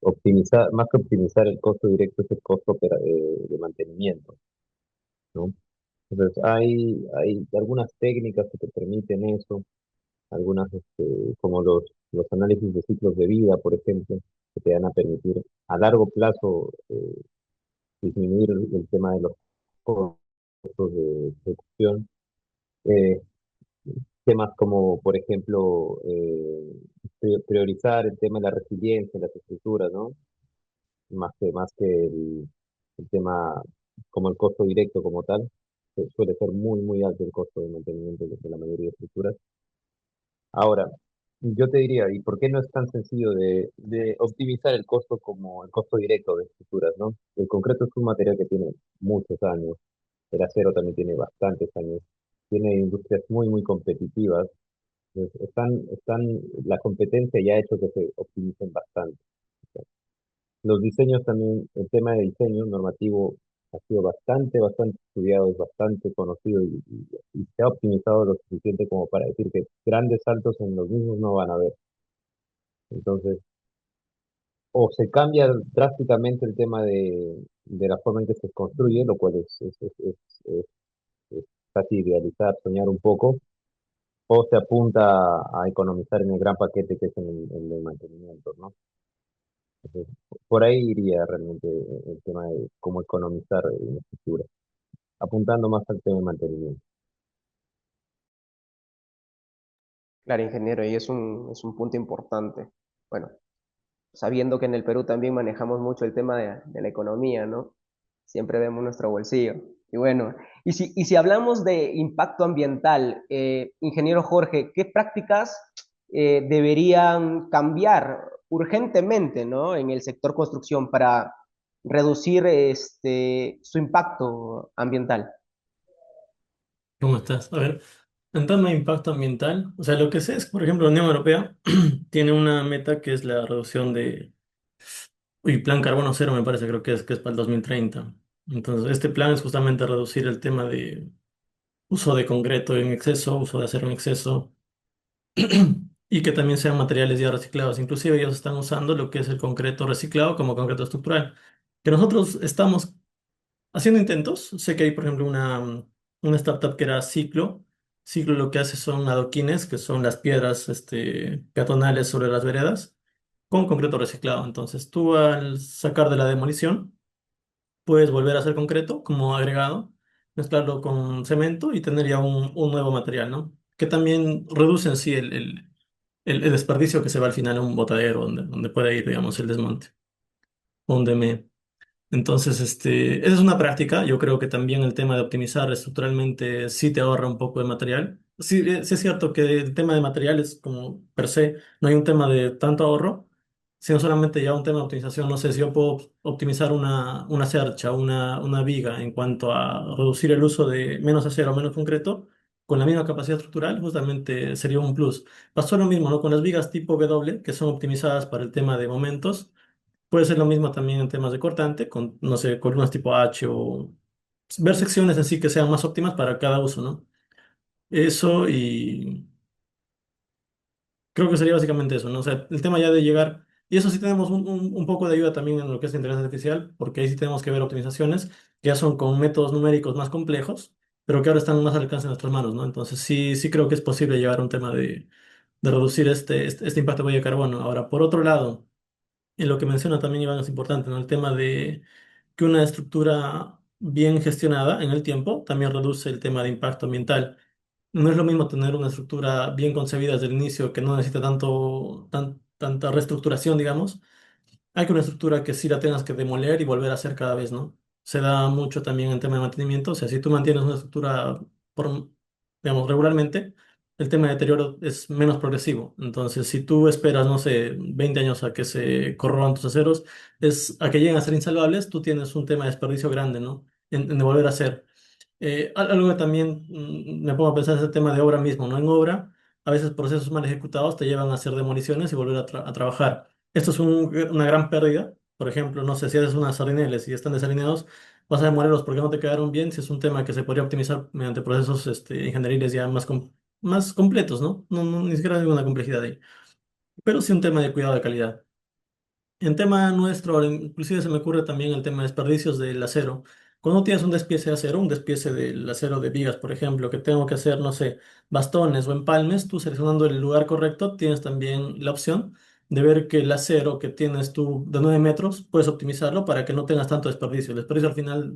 optimizar, más que optimizar el costo directo es el costo de mantenimiento, ¿no? Entonces, hay algunas técnicas que te permiten eso, algunas, como los análisis de ciclos de vida, por ejemplo, que te van a permitir a largo plazo disminuir el tema de los costos de ejecución. Eh, Temas como, por ejemplo, priorizar el tema de la resiliencia, las estructuras, ¿no? Más que el tema como el costo directo como tal, que suele ser muy, muy alto el costo de mantenimiento de la mayoría de estructuras. Ahora, yo te diría, ¿y por qué no es tan sencillo de optimizar el costo como el costo directo de estructuras, ¿no? El concreto es un material que tiene muchos años, el acero también tiene bastantes años, tiene industrias muy, muy competitivas. La competencia ya ha hecho que se optimicen bastante. Los diseños también, el tema de diseño normativo ha sido bastante, bastante estudiado, es bastante conocido y se ha optimizado lo suficiente como para decir que grandes saltos en los mismos no van a haber. Entonces, o se cambia drásticamente el tema de la forma en que se construye, lo cual es casi idealizar, soñar un poco, o se apunta a economizar en el gran paquete que es en el mantenimiento, ¿no? Entonces, por ahí iría realmente el tema de cómo economizar en estructura, apuntando más al tema de mantenimiento. Claro, ingeniero, y es un punto importante. Bueno, sabiendo que en el Perú también manejamos mucho el tema de la economía, ¿no? Siempre vemos nuestro bolsillo. Y bueno, y si hablamos de impacto ambiental, ingeniero Jorge, ¿qué prácticas deberían cambiar urgentemente, ¿no? En el sector construcción para reducir su impacto ambiental? ¿Cómo estás? A ver, en tema de impacto ambiental, o sea, lo que sé es, por ejemplo, la Unión Europea tiene una meta que es la reducción de, uy, plan carbono cero, me parece, creo que es para el 2030. Entonces, este plan es justamente reducir el tema de uso de concreto en exceso, uso de acero en exceso, y que también sean materiales ya reciclados. Inclusive ellos están usando lo que es el concreto reciclado como concreto estructural. Que nosotros estamos haciendo intentos. Sé que hay, por ejemplo, una startup que era Ciclo. Ciclo lo que hace son adoquines, que son las piedras peatonales sobre las veredas, con concreto reciclado. Entonces, tú al sacar de la demolición, puedes volver a hacer concreto como agregado, mezclarlo con cemento y tener ya un nuevo material, ¿no? Que también reduce en sí el desperdicio que se va al final a un botadero donde puede ir, digamos, el desmonte, donde me... Entonces, esa es una práctica. Yo creo que también el tema de optimizar estructuralmente sí te ahorra un poco de material. Sí, sí es cierto que el tema de materiales, como per se, no hay un tema de tanto ahorro, sino solamente ya un tema de optimización. No sé si yo puedo optimizar una cercha, una viga en cuanto a reducir el uso de menos acero, menos concreto, con la misma capacidad estructural, justamente sería un plus. Pasó lo mismo, ¿no? Con las vigas tipo W, que son optimizadas para el tema de momentos. Puede ser lo mismo también en temas de cortante, con, no sé, columnas tipo H o ver secciones en sí que sean más óptimas para cada uso, ¿no? Eso y creo que sería básicamente eso, ¿no? O sea, el tema ya de llegar, y eso sí tenemos un poco de ayuda también en lo que es la inteligencia artificial, porque ahí sí tenemos que ver optimizaciones que ya son con métodos numéricos más complejos, pero que ahora están más al alcance de nuestras manos, ¿no? Entonces sí, sí creo que es posible llevar un tema de reducir este impacto de huella de carbono. Ahora, por otro lado, en lo que menciona también Iván es importante, ¿no? El tema de que una estructura bien gestionada en el tiempo también reduce el tema de impacto ambiental. No es lo mismo tener una estructura bien concebida desde el inicio que no necesita tanta reestructuración, digamos, hay que una estructura que sí la tengas que demoler y volver a hacer cada vez, ¿no? Se da mucho también en tema de mantenimiento. O sea, si tú mantienes una estructura, digamos, regularmente, el tema de deterioro es menos progresivo. Entonces, si tú esperas, no sé, 20 años a que se corroban tus aceros, a que lleguen a ser insalvables, tú tienes un tema de desperdicio grande, ¿no? En de volver a hacer. Algo que también me pongo a pensar es el tema de obra mismo, ¿no? En obra, a veces procesos mal ejecutados te llevan a hacer demoliciones y volver a trabajar. Esto es una gran pérdida. Por ejemplo, no sé si haces unas sardineles y están desalineados, vas a demolerlos porque no te quedaron bien, si es un tema que se podría optimizar mediante procesos ingenieriles ya más completos, ¿no? Ni siquiera hay una complejidad ahí. pero sí un tema de cuidado de calidad. En tema nuestro, inclusive se me ocurre también el tema de desperdicios del acero. Cuando tienes un despiece de acero, un despiece del acero de vigas, por ejemplo, que tengo que hacer, no sé, bastones o empalmes, tú seleccionando el lugar correcto, tienes también la opción de ver que el acero que tienes tú de 9 metros, puedes optimizarlo para que no tengas tanto desperdicio. El desperdicio al final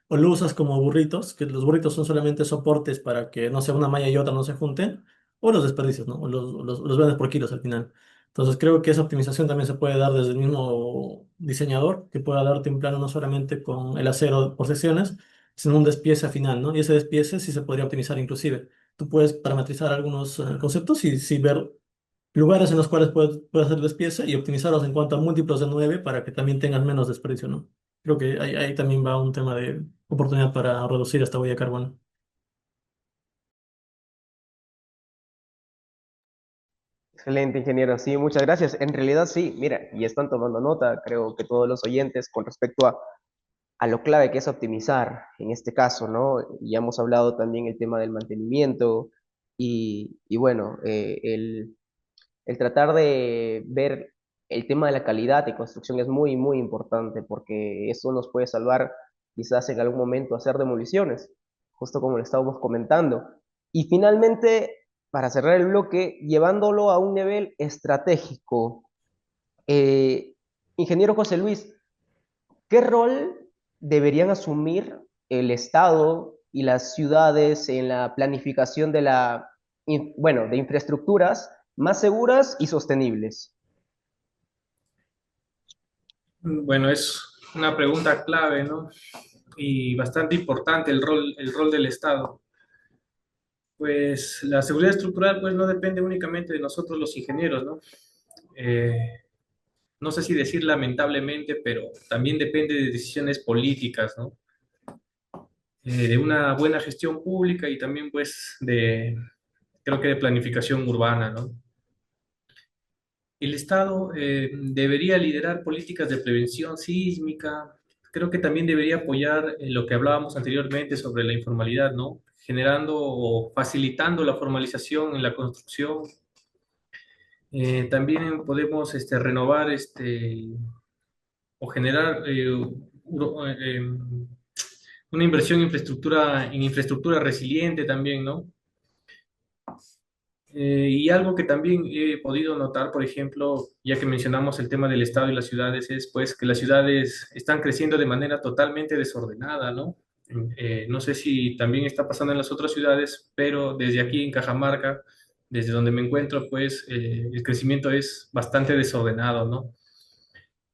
o lo usas como burritos, que los burritos son solamente soportes para que, no sé, una malla y otra no se junten, o los desperdicios, ¿no? O los vendes por kilos al final. Entonces creo que esa optimización también se puede dar desde el mismo diseñador, que pueda darte un plano no solamente con el acero por secciones, sino un despiece final, ¿no? Y ese despiece sí se podría optimizar inclusive. Tú puedes parametrizar algunos conceptos y sí ver lugares en los cuales puedes hacer despiece y optimizarlos en cuanto a múltiplos de 9 para que también tengas menos desperdicio, ¿no? Creo que ahí también va un tema de oportunidad para reducir esta huella de carbono. Excelente, ingeniero. Sí, muchas gracias. En realidad sí, mira, y están tomando nota, creo que todos los oyentes, con respecto a lo clave que es optimizar en este caso, ¿no? Ya hemos hablado también el tema del mantenimiento y bueno, el tratar de ver el tema de la calidad de construcción es muy, muy importante porque eso nos puede salvar quizás en algún momento hacer demoliciones, justo como lo estábamos comentando. Y finalmente, para cerrar el bloque, llevándolo a un nivel estratégico, eh, ingeniero José Luis, ¿qué rol deberían asumir el Estado y las ciudades en la planificación de bueno, de infraestructuras más seguras y sostenibles? Bueno, es una pregunta clave, ¿no? Y bastante importante el rol del Estado. Pues la seguridad estructural pues no depende únicamente de nosotros los ingenieros, ¿no? Eh, no sé si decir lamentablemente, pero también depende de decisiones políticas, ¿no? De una buena gestión pública y también pues creo que de planificación urbana, ¿no? El Estado debería liderar políticas de prevención sísmica. Creo que también debería apoyar lo que hablábamos anteriormente sobre la informalidad, ¿no? Generando o facilitando la formalización en la construcción. También podemos renovar o generar una inversión en infraestructura resiliente también, ¿no? Y algo que también he podido notar, por ejemplo, ya que mencionamos el tema del Estado y las ciudades, es pues que las ciudades están creciendo de manera totalmente desordenada, ¿no? No sé si también está pasando en las otras ciudades, pero desde aquí en Cajamarca, desde donde me encuentro, pues el crecimiento es bastante desordenado, ¿no?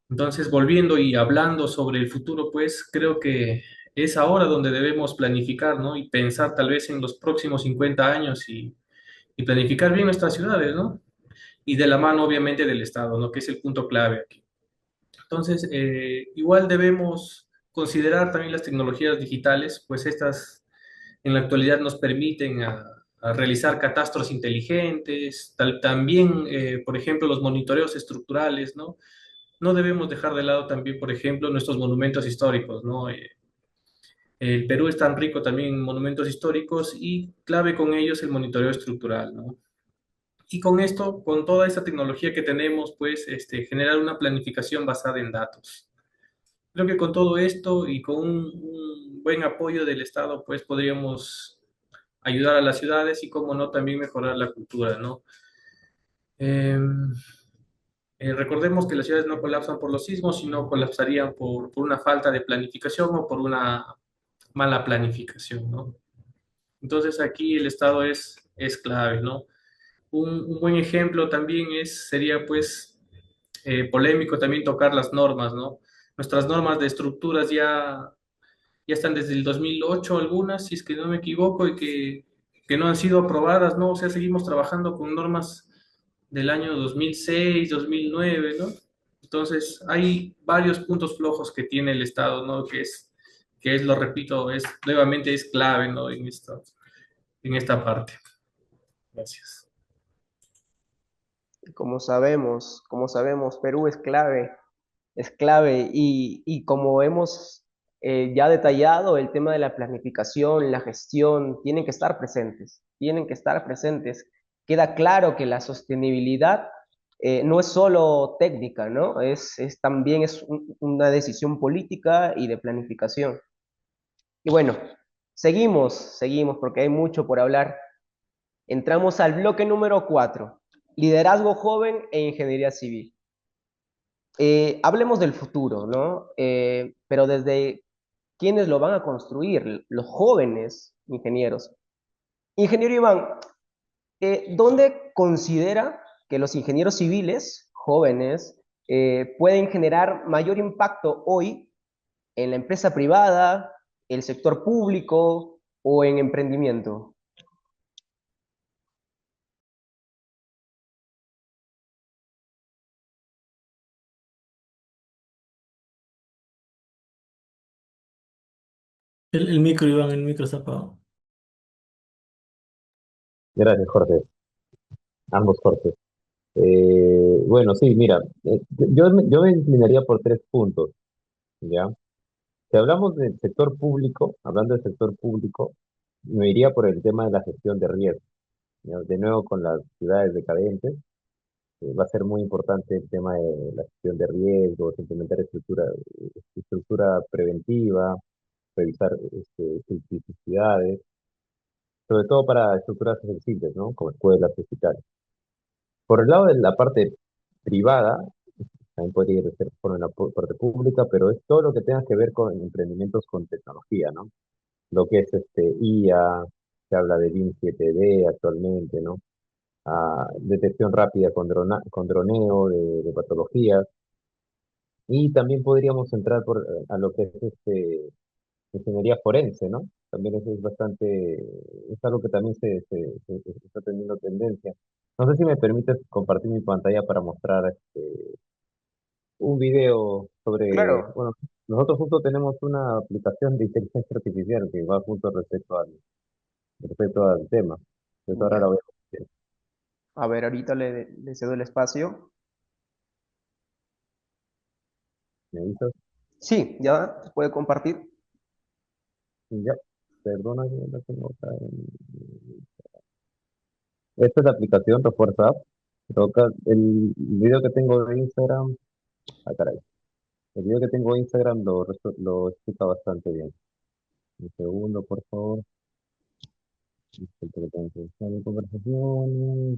Entonces, volviendo y hablando sobre el futuro, pues creo que es ahora donde debemos planificar, ¿no? Y pensar tal vez en los próximos 50 años y planificar bien nuestras ciudades, ¿no? Y de la mano, obviamente, del Estado, ¿no? Que es el punto clave aquí. Entonces, igual debemos considerar también las tecnologías digitales, pues estas en la actualidad nos permiten a realizar catastros inteligentes, también, por ejemplo, los monitoreos estructurales, ¿no? No debemos dejar de lado también, por ejemplo, nuestros monumentos históricos, ¿no? El Perú es tan rico también en monumentos históricos y clave con ellos el monitoreo estructural, ¿no? Y con esto, con toda esta tecnología que tenemos, pues, generar una planificación basada en datos. Creo que con todo esto y con un buen apoyo del Estado, pues, podríamos ayudar a las ciudades y, como no, también mejorar la cultura, ¿no? Eh, recordemos que las ciudades no colapsan por los sismos, sino colapsarían por una falta de planificación o por una mala planificación, ¿no? Entonces aquí el Estado es clave, ¿no? Un buen ejemplo también sería pues polémico también tocar las normas, ¿no? Nuestras normas de estructuras ya están desde el 2008 algunas, si es que no me equivoco, y que no han sido aprobadas, ¿no? O sea, seguimos trabajando con normas del año 2006, 2009, ¿no? Entonces, hay varios puntos flojos que tiene el Estado, ¿no? Lo repito, nuevamente es clave, ¿no? En esta parte. Gracias. Como sabemos, Perú es clave y como hemos ya detallado, el tema de la planificación, la gestión, tienen que estar presentes, tienen que estar presentes. Queda claro que la sostenibilidad no es solo técnica, ¿no? También es una decisión política y de planificación. Y bueno, seguimos porque hay mucho por hablar. Entramos al bloque número 4, liderazgo joven e ingeniería civil. Hablemos del futuro, ¿no? Pero desde quiénes lo van a construir, los jóvenes ingenieros. Ingeniero Iván, ¿dónde considera que los ingenieros civiles jóvenes pueden generar mayor impacto hoy en la empresa privada, el sector público o en emprendimiento? El micro, Iván, el micro está apagado. Gracias, Jorge. Ambos Jorge. Bueno, sí, mira, yo me inclinaría por tres puntos, ¿ya? Si hablamos del sector público, hablando del sector público, me iría por el tema de la gestión de riesgo, ¿ya? De nuevo, con las ciudades decadentes, va a ser muy importante el tema de la gestión de riesgos, implementar estructura preventiva, revisar criticidades, sobre todo para estructuras sensibles, ¿no? Como escuelas, hospitales. Por el lado de la parte privada, también podría ser por la parte pública, pero es todo lo que tenga que ver con emprendimientos con tecnología, ¿no? Lo que es IA, se habla de BIM 7D actualmente, ¿no? Detección rápida con droneo de patologías. Y también podríamos entrar a lo que es ingeniería forense, ¿no? También eso es bastante, es algo que también se está teniendo tendencia. No sé si me permites compartir mi pantalla para mostrar un video sobre, Claro, bueno, nosotros justo tenemos una aplicación de inteligencia artificial que va junto respecto al tema. Entonces ahora la ya. voy a compartir. A ver, ahorita le cedo el espacio. ¿Me avisas? Sí, ya puede compartir. Y ya, perdona que no la tengo acá esta es la aplicación Refuerza App. Toca el video que tengo de Instagram. Ah, caray. El video que tengo de Instagram lo explica bastante bien. Un segundo, por favor. Disculpe que tengo que buscar mi conversación.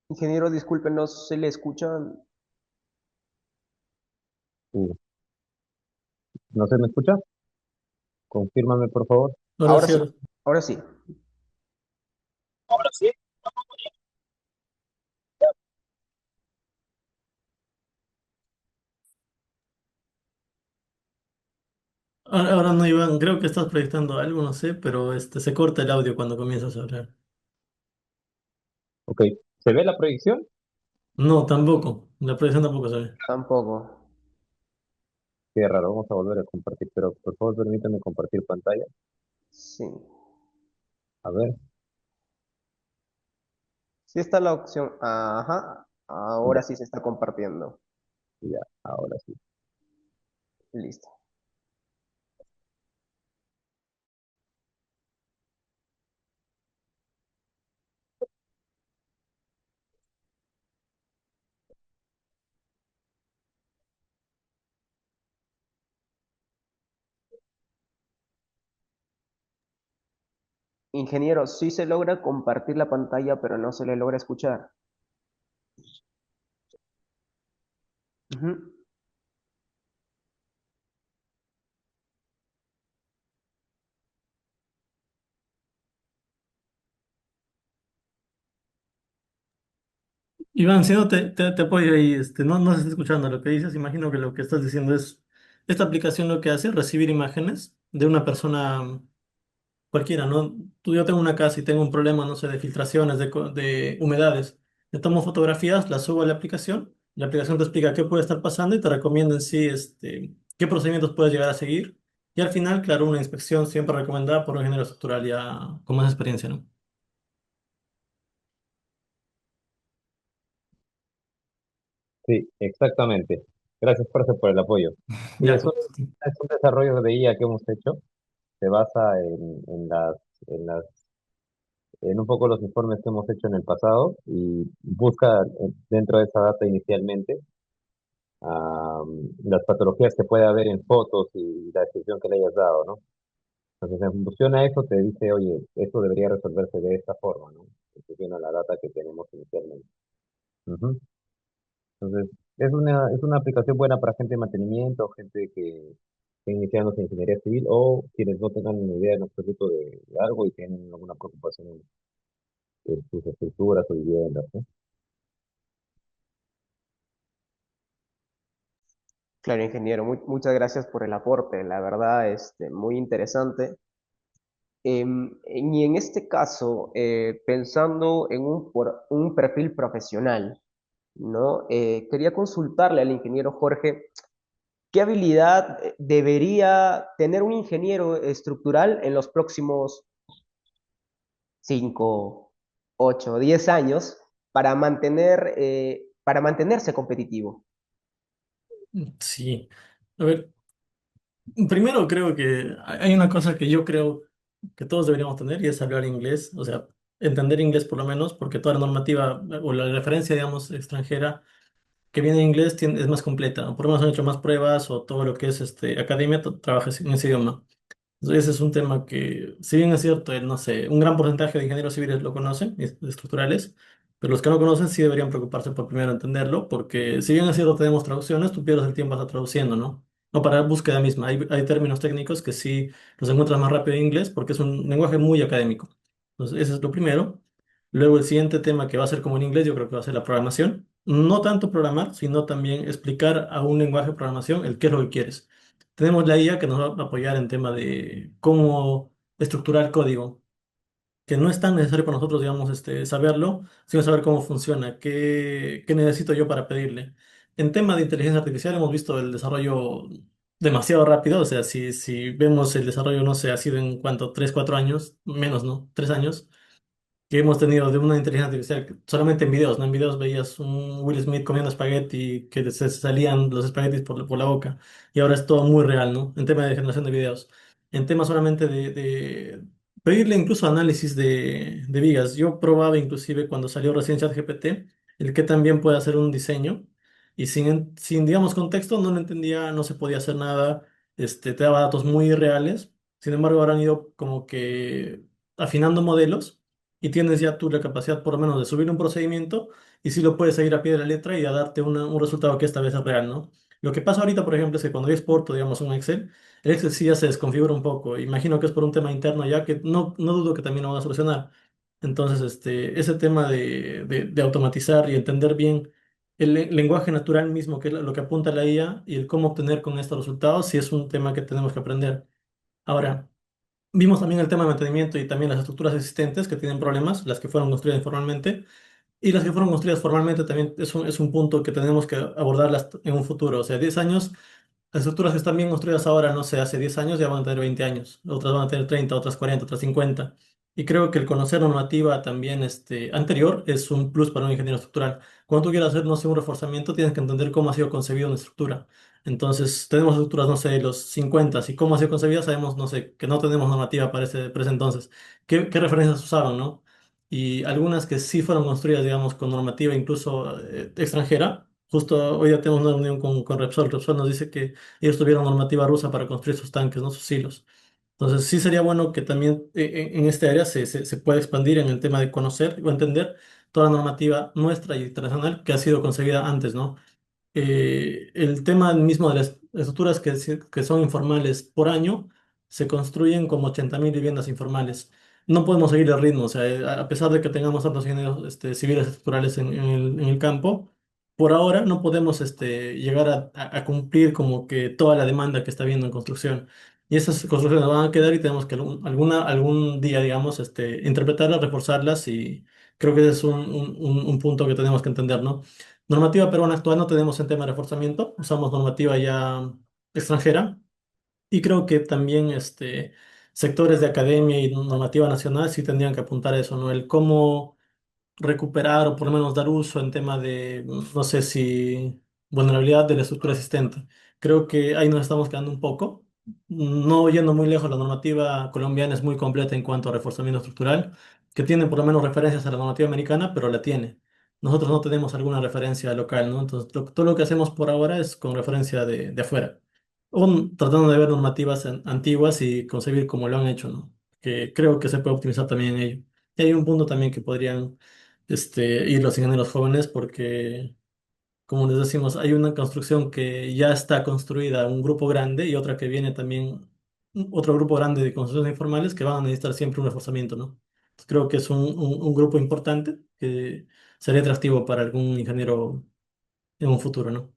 Ingeniero, disculpe, no se le escucha. Uh, ¿No se me escucha? Confírmame, por favor. Ahora Ahora sí, sí, ahora. ahora sí. Ahora no, Iván, creo que estás proyectando algo, no sé, pero se corta el audio cuando comienzas a hablar. Ok. ¿Se ve la proyección? No, tampoco. La proyección tampoco se ve. Tampoco. Qué raro, vamos a volver a compartir, pero por favor permítame compartir pantalla. Sí. A ver, Sí está la opción. Ajá. ya, Ahora sí se está compartiendo. ya, ahora sí. Listo. Ingeniero, sí se logra compartir la pantalla, pero no se le logra escuchar. Ujú. Iván, si no te apoyo ahí, no se está escuchando lo que dices. Imagino que lo que estás diciendo es, esta aplicación lo que hace es recibir imágenes de una persona cualquiera, ¿no? Yo tengo una casa y tengo un problema, no sé, de filtraciones, de humedades. Le tomo fotografías, las subo a la aplicación te explica qué puede estar pasando y te recomienda en sí, qué procedimientos puedes llegar a seguir Y al final, claro, una inspección siempre recomendada por un ingeniero estructural ya con más experiencia, ¿no? Sí, exactamente. Gracias, profe, por el apoyo. Sí, Ya, pues, es un desarrollo de IA que hemos hecho. Se basa en en un poco los informes que hemos hecho en el pasado y busca dentro de esa data inicialmente las patologías que puede haber en fotos y la descripción que le hayas dado, ¿no? Entonces, en función a eso, te dice, oye, esto debería resolverse de esta forma, ¿no? En función a la data que tenemos inicialmente. Ujú. Entonces, es una aplicación buena para gente de mantenimiento, gente que esté iniciándose en ingeniería civil o quienes no tengan ni idea en absoluto de algo y tienen alguna preocupación en sus estructuras o viviendas, ¿no? Claro, ingeniero, muchas gracias por el aporte, la verdad, muy interesante. Y en este caso, pensando en un perfil profesional, ¿no? Quería consultarle al ingeniero Jorge, ¿qué habilidad debería tener un ingeniero estructural en los próximos 5, 8, 10 años para mantenerse competitivo? sí. A ver, primero creo que hay una cosa que yo creo que todos deberíamos tener y es hablar inglés, o sea, entender inglés por lo menos, porque toda la normativa o la referencia, digamos, extranjera que viene en inglés es más completa, o por lo menos han hecho más pruebas o todo lo que es academia trabaja en ese idioma. Entonces, ese es un tema que, si bien es cierto, no sé, un gran porcentaje de ingenieros civiles lo conocen, estructurales, pero los que no conocen sí deberían preocuparse por primero entenderlo, porque si bien es cierto tenemos traducciones, tú pierdes el tiempo hasta traduciendo, ¿no? No para la búsqueda misma. Hay términos técnicos que sí los encuentras más rápido en inglés porque es un lenguaje muy académico. Entonces, ese es lo primero. Luego, el siguiente tema que va a ser como en inglés, yo creo que va a ser la programación. No tanto programar, sino también explicar a un lenguaje de programación el qué es lo que quieres. Tenemos la IA que nos va a apoyar en tema de cómo estructurar código, que no es tan necesario para nosotros, digamos, saberlo, sino saber cómo funciona, qué necesito yo para pedirle. En tema de inteligencia artificial hemos visto el desarrollo demasiado rápido, o sea, si vemos el desarrollo, no sé, ha sido en cuanto 3 4 años, menos, ¿no? 3 años que hemos tenido de una inteligencia artificial, solamente en videos, ¿no? En videos veías un Will Smith comiendo espagueti, que se salían los espaguetis por la boca, y ahora es todo muy real, ¿no? En tema de generación de videos. En tema solamente de pedirle incluso análisis de vigas. Yo probaba inclusive cuando salió recién ChatGPT, el que también puede hacer un diseño, y sin digamos, contexto, no lo entendía, no se podía hacer nada, te daba datos muy irreales. Sin embargo, ahora han ido como que afinando modelos y tienes ya tú la capacidad por lo menos de subir un procedimiento y si lo puedes seguir a pie de la letra y a darte un resultado que esta vez es real, ¿no? Lo que pasa ahorita, por ejemplo, es que cuando yo exporto, digamos, un Excel, el Excel sí ya se desconfigura un poco. Imagino que es por un tema interno ya que no dudo que también lo van a solucionar. Entonces, ese tema de automatizar y entender bien el lenguaje natural mismo, que es lo que apunta la IA y el cómo obtener con estos resultados, sí es un tema que tenemos que aprender. Ahora, vimos también el tema de mantenimiento y también las estructuras existentes que tienen problemas, las que fueron construidas informalmente, y las que fueron construidas formalmente también es un punto que tenemos que abordarlas en un futuro. O sea, 10 años, las estructuras que están bien construidas ahora, no sé, hace 10 años ya van a tener 20 años, otras van a tener 30, otras 40, otras 50. Y creo que el conocer normativa también anterior es un plus para un ingeniero estructural. Cuando tú quieras hacer, no sé, un reforzamiento, tienes que entender cómo ha sido concebida una estructura. Entonces, tenemos estructuras, no sé, de los 50 y cómo ha sido concebida, sabemos, no sé, que no tenemos normativa para ese entonces. ¿Qué referencias usaron, no? Y algunas que sí fueron construidas, digamos, con normativa incluso extranjera. Justo hoy ya tenemos una reunión con Repsol. Repsol nos dice que ellos tuvieron normativa rusa para construir sus tanques, ¿no? Sus silos. Entonces, sí sería bueno que también en este área se pueda expandir en el tema de conocer o entender toda la normativa nuestra y internacional que ha sido concebida antes, ¿no? El tema mismo de las estructuras que son informales por año, se construyen como 80.000 viviendas informales. No podemos seguir el ritmo, o sea, a pesar de que tengamos tantos ingenieros civiles estructurales en el campo, por ahora no podemos llegar a cumplir como que toda la demanda que está habiendo en construcción. Y esas construcciones van a quedar y tenemos que algún día, digamos, interpretarlas, reforzarlas y creo que ese es un punto que tenemos que entender, ¿no? Normativa peruana actual no tenemos en tema de reforzamiento, usamos normativa ya extranjera Y creo que también sectores de academia y normativa nacional sí tendrían que apuntar a eso, ¿no? El cómo recuperar o por lo menos dar uso en tema de, no sé si, vulnerabilidad de la estructura existente. Creo que ahí nos estamos quedando un poco. No yendo muy lejos, la normativa colombiana es muy completa en cuanto a reforzamiento estructural, que tiene por lo menos referencias a la normativa americana, pero la tiene. Nosotros no tenemos alguna referencia local, ¿no? Entonces, todo lo que hacemos por ahora es con referencia de afuera. O tratando de ver normativas antiguas y concebir cómo lo han hecho, ¿no? Que creo que se puede optimizar también en ello. Y hay un punto también que podrían ir los ingenieros jóvenes porque, como les decimos, hay una construcción que ya está construida, un grupo grande, y otra que viene también, otro grupo grande de construcciones informales que van a necesitar siempre un reforzamiento, ¿no? Creo que es un grupo importante que sería atractivo para algún ingeniero en un futuro, ¿no?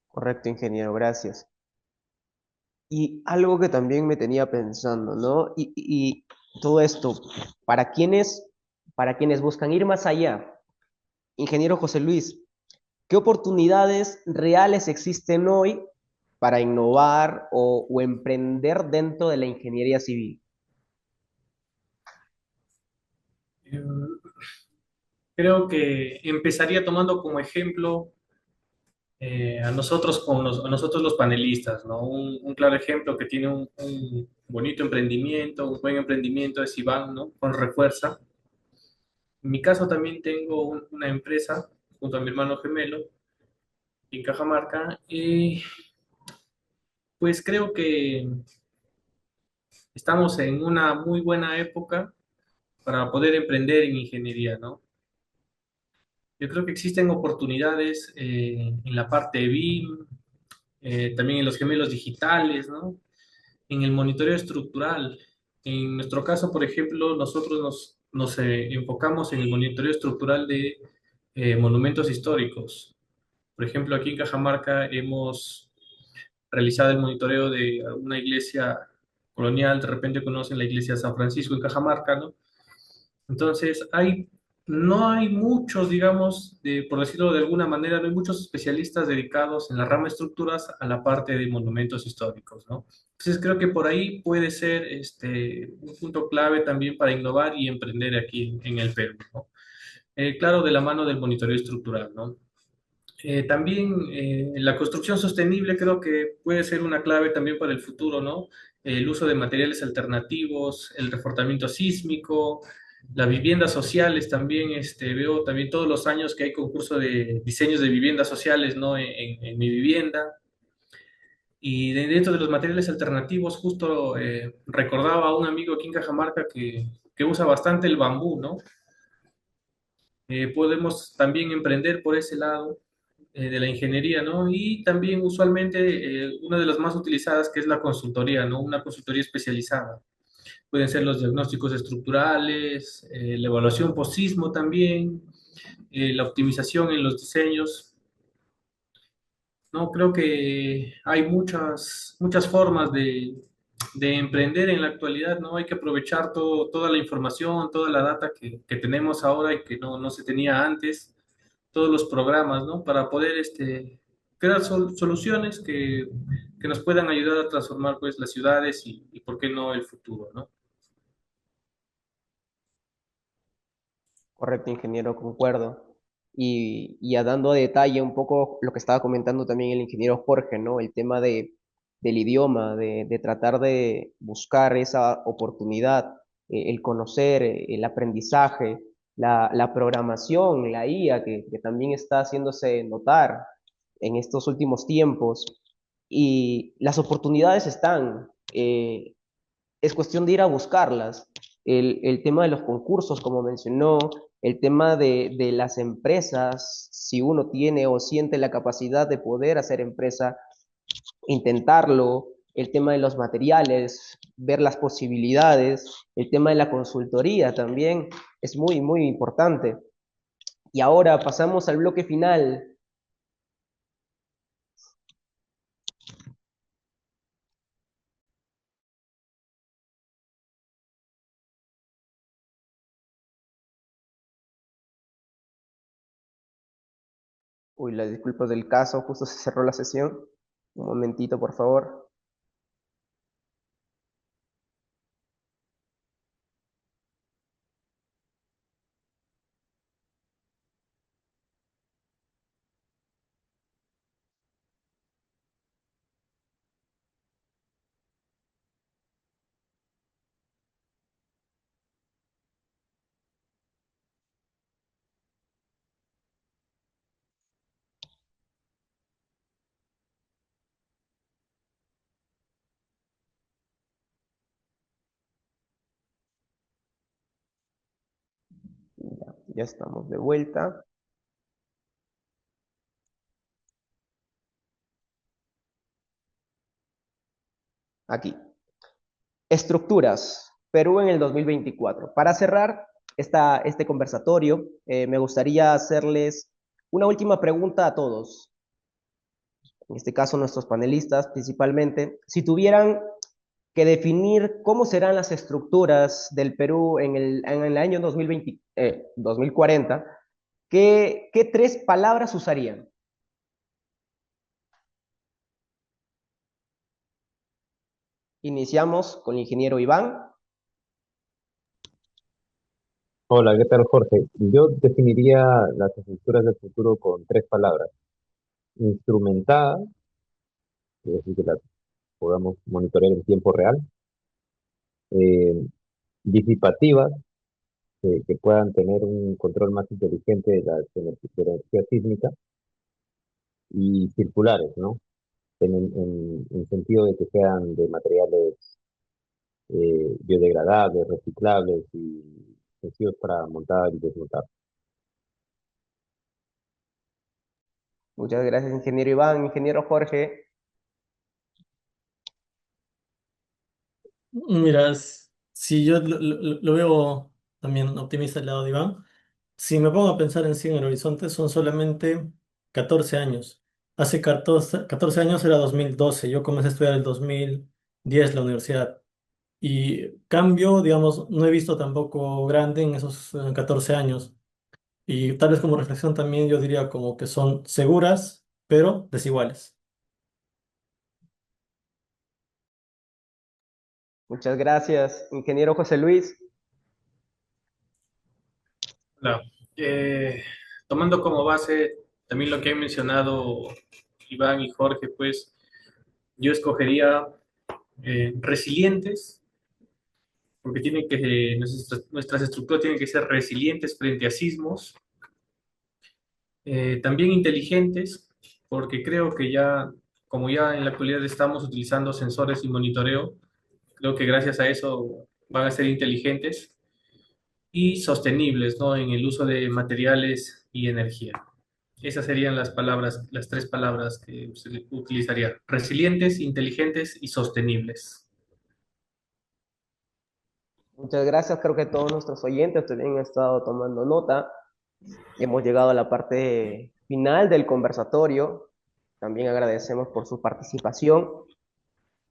Correcto, ingeniero, gracias. Y algo que también me tenía pensando, ¿no? Y todo esto, para quienes buscan ir más allá, ingeniero José Luis, ¿qué oportunidades reales existen hoy para innovar o emprender dentro de la ingeniería civil? Eh, Creo que empezaría tomando como ejemplo a nosotros, a nosotros los panelistas, ¿no? Un claro ejemplo que tiene un bonito emprendimiento, un buen emprendimiento es Iván, ¿no? Con Refuerza. En mi caso también tengo una empresa junto a mi hermano gemelo en Cajamarca y pues creo que estamos en una muy buena época para poder emprender en ingeniería, ¿no? Yo creo que existen oportunidades en la parte de BIM, también en los gemelos digitales, ¿no? En el monitoreo estructural. En nuestro caso, por ejemplo, nosotros nos enfocamos en el monitoreo estructural de monumentos históricos. Por ejemplo, aquí en Cajamarca hemos realizado el monitoreo de una iglesia colonial, de repente conocen la iglesia de San Francisco en Cajamarca, ¿no? Entonces, no hay muchos, digamos, por decirlo de alguna manera, no hay muchos especialistas dedicados en la rama de estructuras a la parte de monumentos históricos, ¿no? Entonces, creo que por ahí puede ser un punto clave también para innovar y emprender aquí en el Perú, ¿no? Claro, de la mano del monitoreo estructural, ¿no? También la construcción sostenible creo que puede ser una clave también para el futuro, ¿no? El uso de materiales alternativos, el reforzamiento sísmico, las viviendas sociales también, veo también todos los años que hay concurso de diseños de viviendas sociales, ¿no? En mi vivienda. Y dentro de los materiales alternativos, justo recordaba a un amigo aquí en Cajamarca que usa bastante el bambú, ¿no? Podemos también emprender por ese lado de la ingeniería, ¿no? Y también usualmente una de las más utilizadas que es la consultoría, ¿no? Una consultoría especializada. Pueden ser los diagnósticos estructurales, la evaluación post-sismo también, la optimización en los diseños. No, creo que hay muchas formas de emprender en la actualidad, ¿no? Hay que aprovechar toda la información, toda la data que tenemos ahora y que no se tenía antes, todos los programas, ¿no? Para poder crear soluciones que nos puedan ayudar a transformar, pues, las ciudades y ¿por qué no, el futuro, ¿no? Correcto, ingeniero, concuerdo. Y ya dando a detalle un poco lo que estaba comentando también el ingeniero Jorge, ¿no? El tema del idioma, de tratar de buscar esa oportunidad, el conocer, el aprendizaje, la programación, la IA, que también está haciéndose notar en estos últimos tiempos. Y las oportunidades están. Es cuestión de ir a buscarlas. El tema de los concursos, como mencionó, el tema de las empresas, si uno tiene o siente la capacidad de poder hacer empresa, intentarlo, el tema de los materiales, ver las posibilidades, el tema de la consultoría también es muy, muy importante. Y ahora pasamos al bloque final. Uy, las disculpas del caso, justo se cerró la sesión. Un momentito, por favor. Ya estamos de vuelta. Aquí. Estructuras. Perú en el 2024. Para cerrar este conversatorio, me gustaría hacerles una última pregunta a todos. En este caso, nuestros panelistas principalmente. Si tuvieran que definir cómo serán las estructuras del Perú en el año 2040, ¿qué tres palabras usarían? Iniciamos con el ingeniero Iván. Hola, ¿qué tal, Jorge? Yo definiría las estructuras del futuro con tres palabras. Instrumentada, es decir, que las podamos monitorear en tiempo real. eh, Disipativas, que puedan tener un control más inteligente de la energía sísmica. Y circulares, ¿no? En sentido de que sean de materiales biodegradables, reciclables y sencillos para montar y desmontar. Muchas gracias, ingeniero Iván. Ingeniero Jorge. Mira, si yo lo veo también optimista al lado de Iván, si me pongo a pensar en sí en el horizonte, son solamente 14 años. Hace 14 años era 2012, yo comencé a estudiar el 2010 la universidad. Y cambio, digamos, no he visto tampoco grande en esos 14 años. Y tal vez como reflexión también yo diría como que son seguras, pero desiguales. Muchas gracias, ingeniero José Luis. Claro. Eh, Tomando como base también lo que han mencionado Iván y Jorge, pues yo escogería resilientes, porque nuestras estructuras tienen que ser resilientes frente a sismos, también inteligentes, porque creo que ya, como ya en la actualidad estamos utilizando sensores y monitoreo, creo que gracias a eso van a ser inteligentes y sostenibles, ¿no? En el uso de materiales y energía. Esas serían las palabras, las tres palabras que se utilizaría: resilientes, inteligentes y sostenibles. Muchas gracias. Creo que todos nuestros oyentes también han estado tomando nota. Hemos llegado a la parte final del conversatorio. También agradecemos por su participación.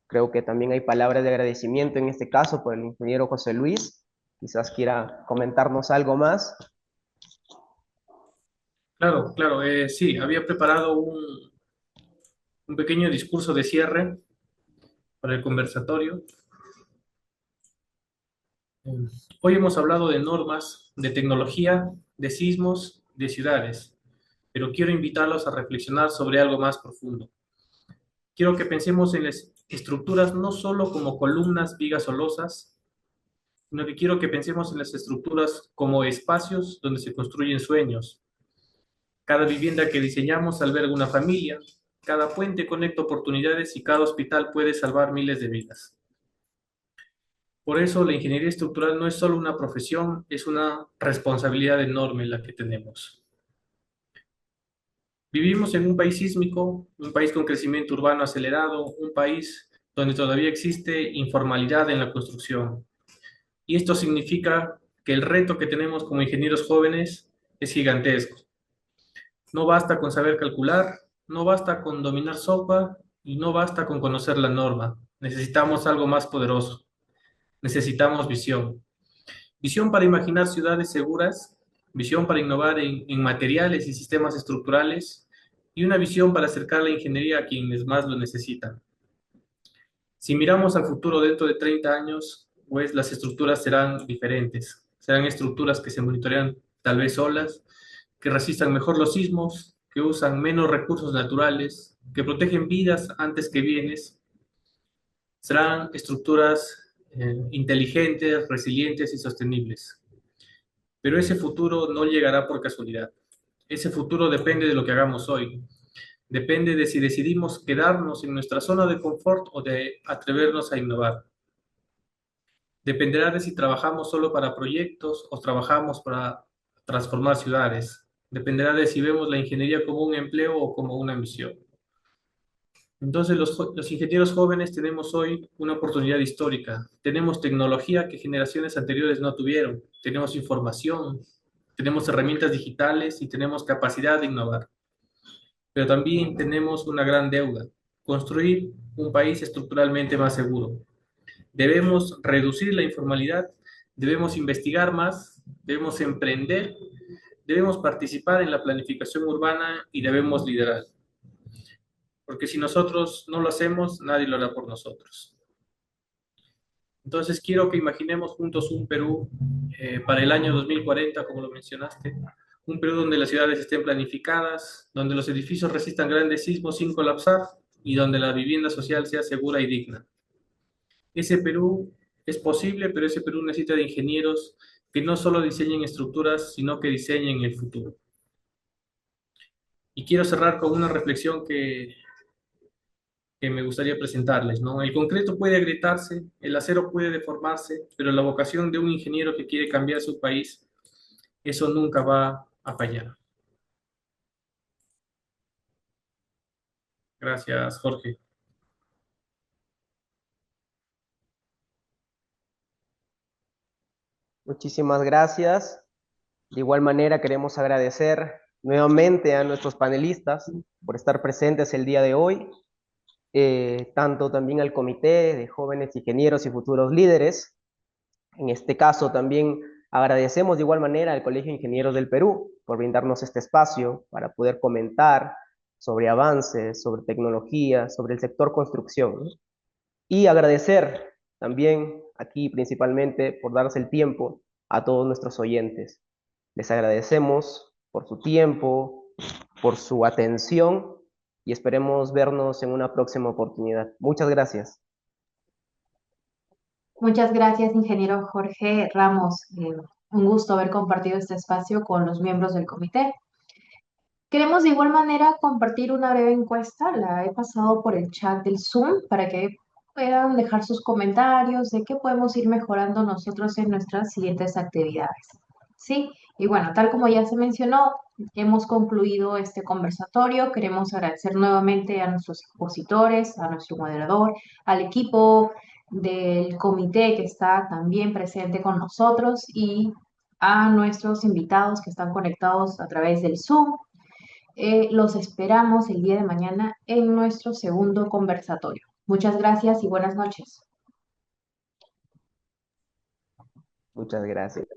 Creo que también hay palabras de agradecimiento en este caso por el ingeniero José Luis. Quizás quiera comentarnos algo más. Claro, claro, sí, había preparado un pequeño discurso de cierre para el conversatorio. Hoy hemos hablado de normas, de tecnología, de sismos, de ciudades, pero quiero invitarlos a reflexionar sobre algo más profundo. Quiero que pensemos en las estructuras no solo como columnas, vigas o losas, sino que quiero que pensemos en las estructuras como espacios donde se construyen sueños. Cada vivienda que diseñamos alberga una familia, cada puente conecta oportunidades y cada hospital puede salvar miles de vidas. Por eso la ingeniería estructural no es solo una profesión, es una responsabilidad enorme la que tenemos. Vivimos en un país sísmico, un país con crecimiento urbano acelerado, un país donde todavía existe informalidad en la construcción. Y esto significa que el reto que tenemos como ingenieros jóvenes es gigantesco. No basta con saber calcular, no basta con dominar software y no basta con conocer la norma. Necesitamos algo más poderoso. Necesitamos visión. Visión para imaginar ciudades seguras, visión para innovar en materiales y sistemas estructurales, y una visión para acercar la ingeniería a quienes más lo necesitan. Si miramos al futuro dentro de 30 años, pues las estructuras serán diferentes. Serán estructuras que se monitorean tal vez solas, que resistan mejor los sismos, que usan menos recursos naturales, que protegen vidas antes que bienes. Serán estructuras inteligentes, resilientes y sostenibles. Pero ese futuro no llegará por casualidad. Ese futuro depende de lo que hagamos hoy. Depende de si decidimos quedarnos en nuestra zona de confort o de atrevernos a innovar. Dependerá de si trabajamos solo para proyectos o trabajamos para transformar ciudades. Dependerá de si vemos la ingeniería como un empleo o como una misión. Entonces, los ingenieros jóvenes tenemos hoy una oportunidad histórica. Tenemos tecnología que generaciones anteriores no tuvieron. Tenemos información, tenemos herramientas digitales y tenemos capacidad de innovar. Pero también tenemos una gran deuda: construir un país estructuralmente más seguro. Debemos reducir la informalidad, debemos investigar más, debemos emprender, debemos participar en la planificación urbana y debemos liderar. Porque si nosotros no lo hacemos, nadie lo hará por nosotros. Entonces quiero que imaginemos juntos un Perú para el año 2040, como lo mencionaste. Un Perú donde las ciudades estén planificadas, donde los edificios resistan grandes sismos sin colapsar y donde la vivienda social sea segura y digna. Ese Perú es posible, pero ese Perú necesita de ingenieros que no solo diseñen estructuras, sino que diseñen el futuro. Y quiero cerrar con una reflexión que me gustaría presentarles, ¿no? El concreto puede agrietarse, el acero puede deformarse, pero la vocación de un ingeniero que quiere cambiar su país, eso nunca va a fallar. Gracias, Jorge. Muchísimas gracias. De igual manera, queremos agradecer nuevamente a nuestros panelistas por estar presentes el día de hoy, tanto también al Comité de Jóvenes Ingenieros y Futuros Líderes. En este caso, también agradecemos de igual manera al Colegio de Ingenieros del Perú por brindarnos este espacio para poder comentar sobre avances, sobre tecnología, sobre el sector construcción, ¿no? Y agradecer también aquí principalmente por darse el tiempo a todos nuestros oyentes. Les agradecemos por su tiempo, por su atención y esperemos vernos en una próxima oportunidad. Muchas gracias. Muchas gracias, ingeniero Jorge Ramos. Un gusto haber compartido este espacio con los miembros del comité. Queremos de igual manera compartir una breve encuesta, la he pasado por el chat del Zoom para que puedan dejar sus comentarios de qué podemos ir mejorando nosotros en nuestras siguientes actividades. Sí, y bueno, tal como ya se mencionó, hemos concluido este conversatorio. Queremos agradecer nuevamente a nuestros expositores, a nuestro moderador, al equipo del comité que está también presente con nosotros y a nuestros invitados que están conectados a través del Zoom. Los esperamos el día de mañana en nuestro segundo conversatorio. Muchas gracias y buenas noches. Muchas gracias.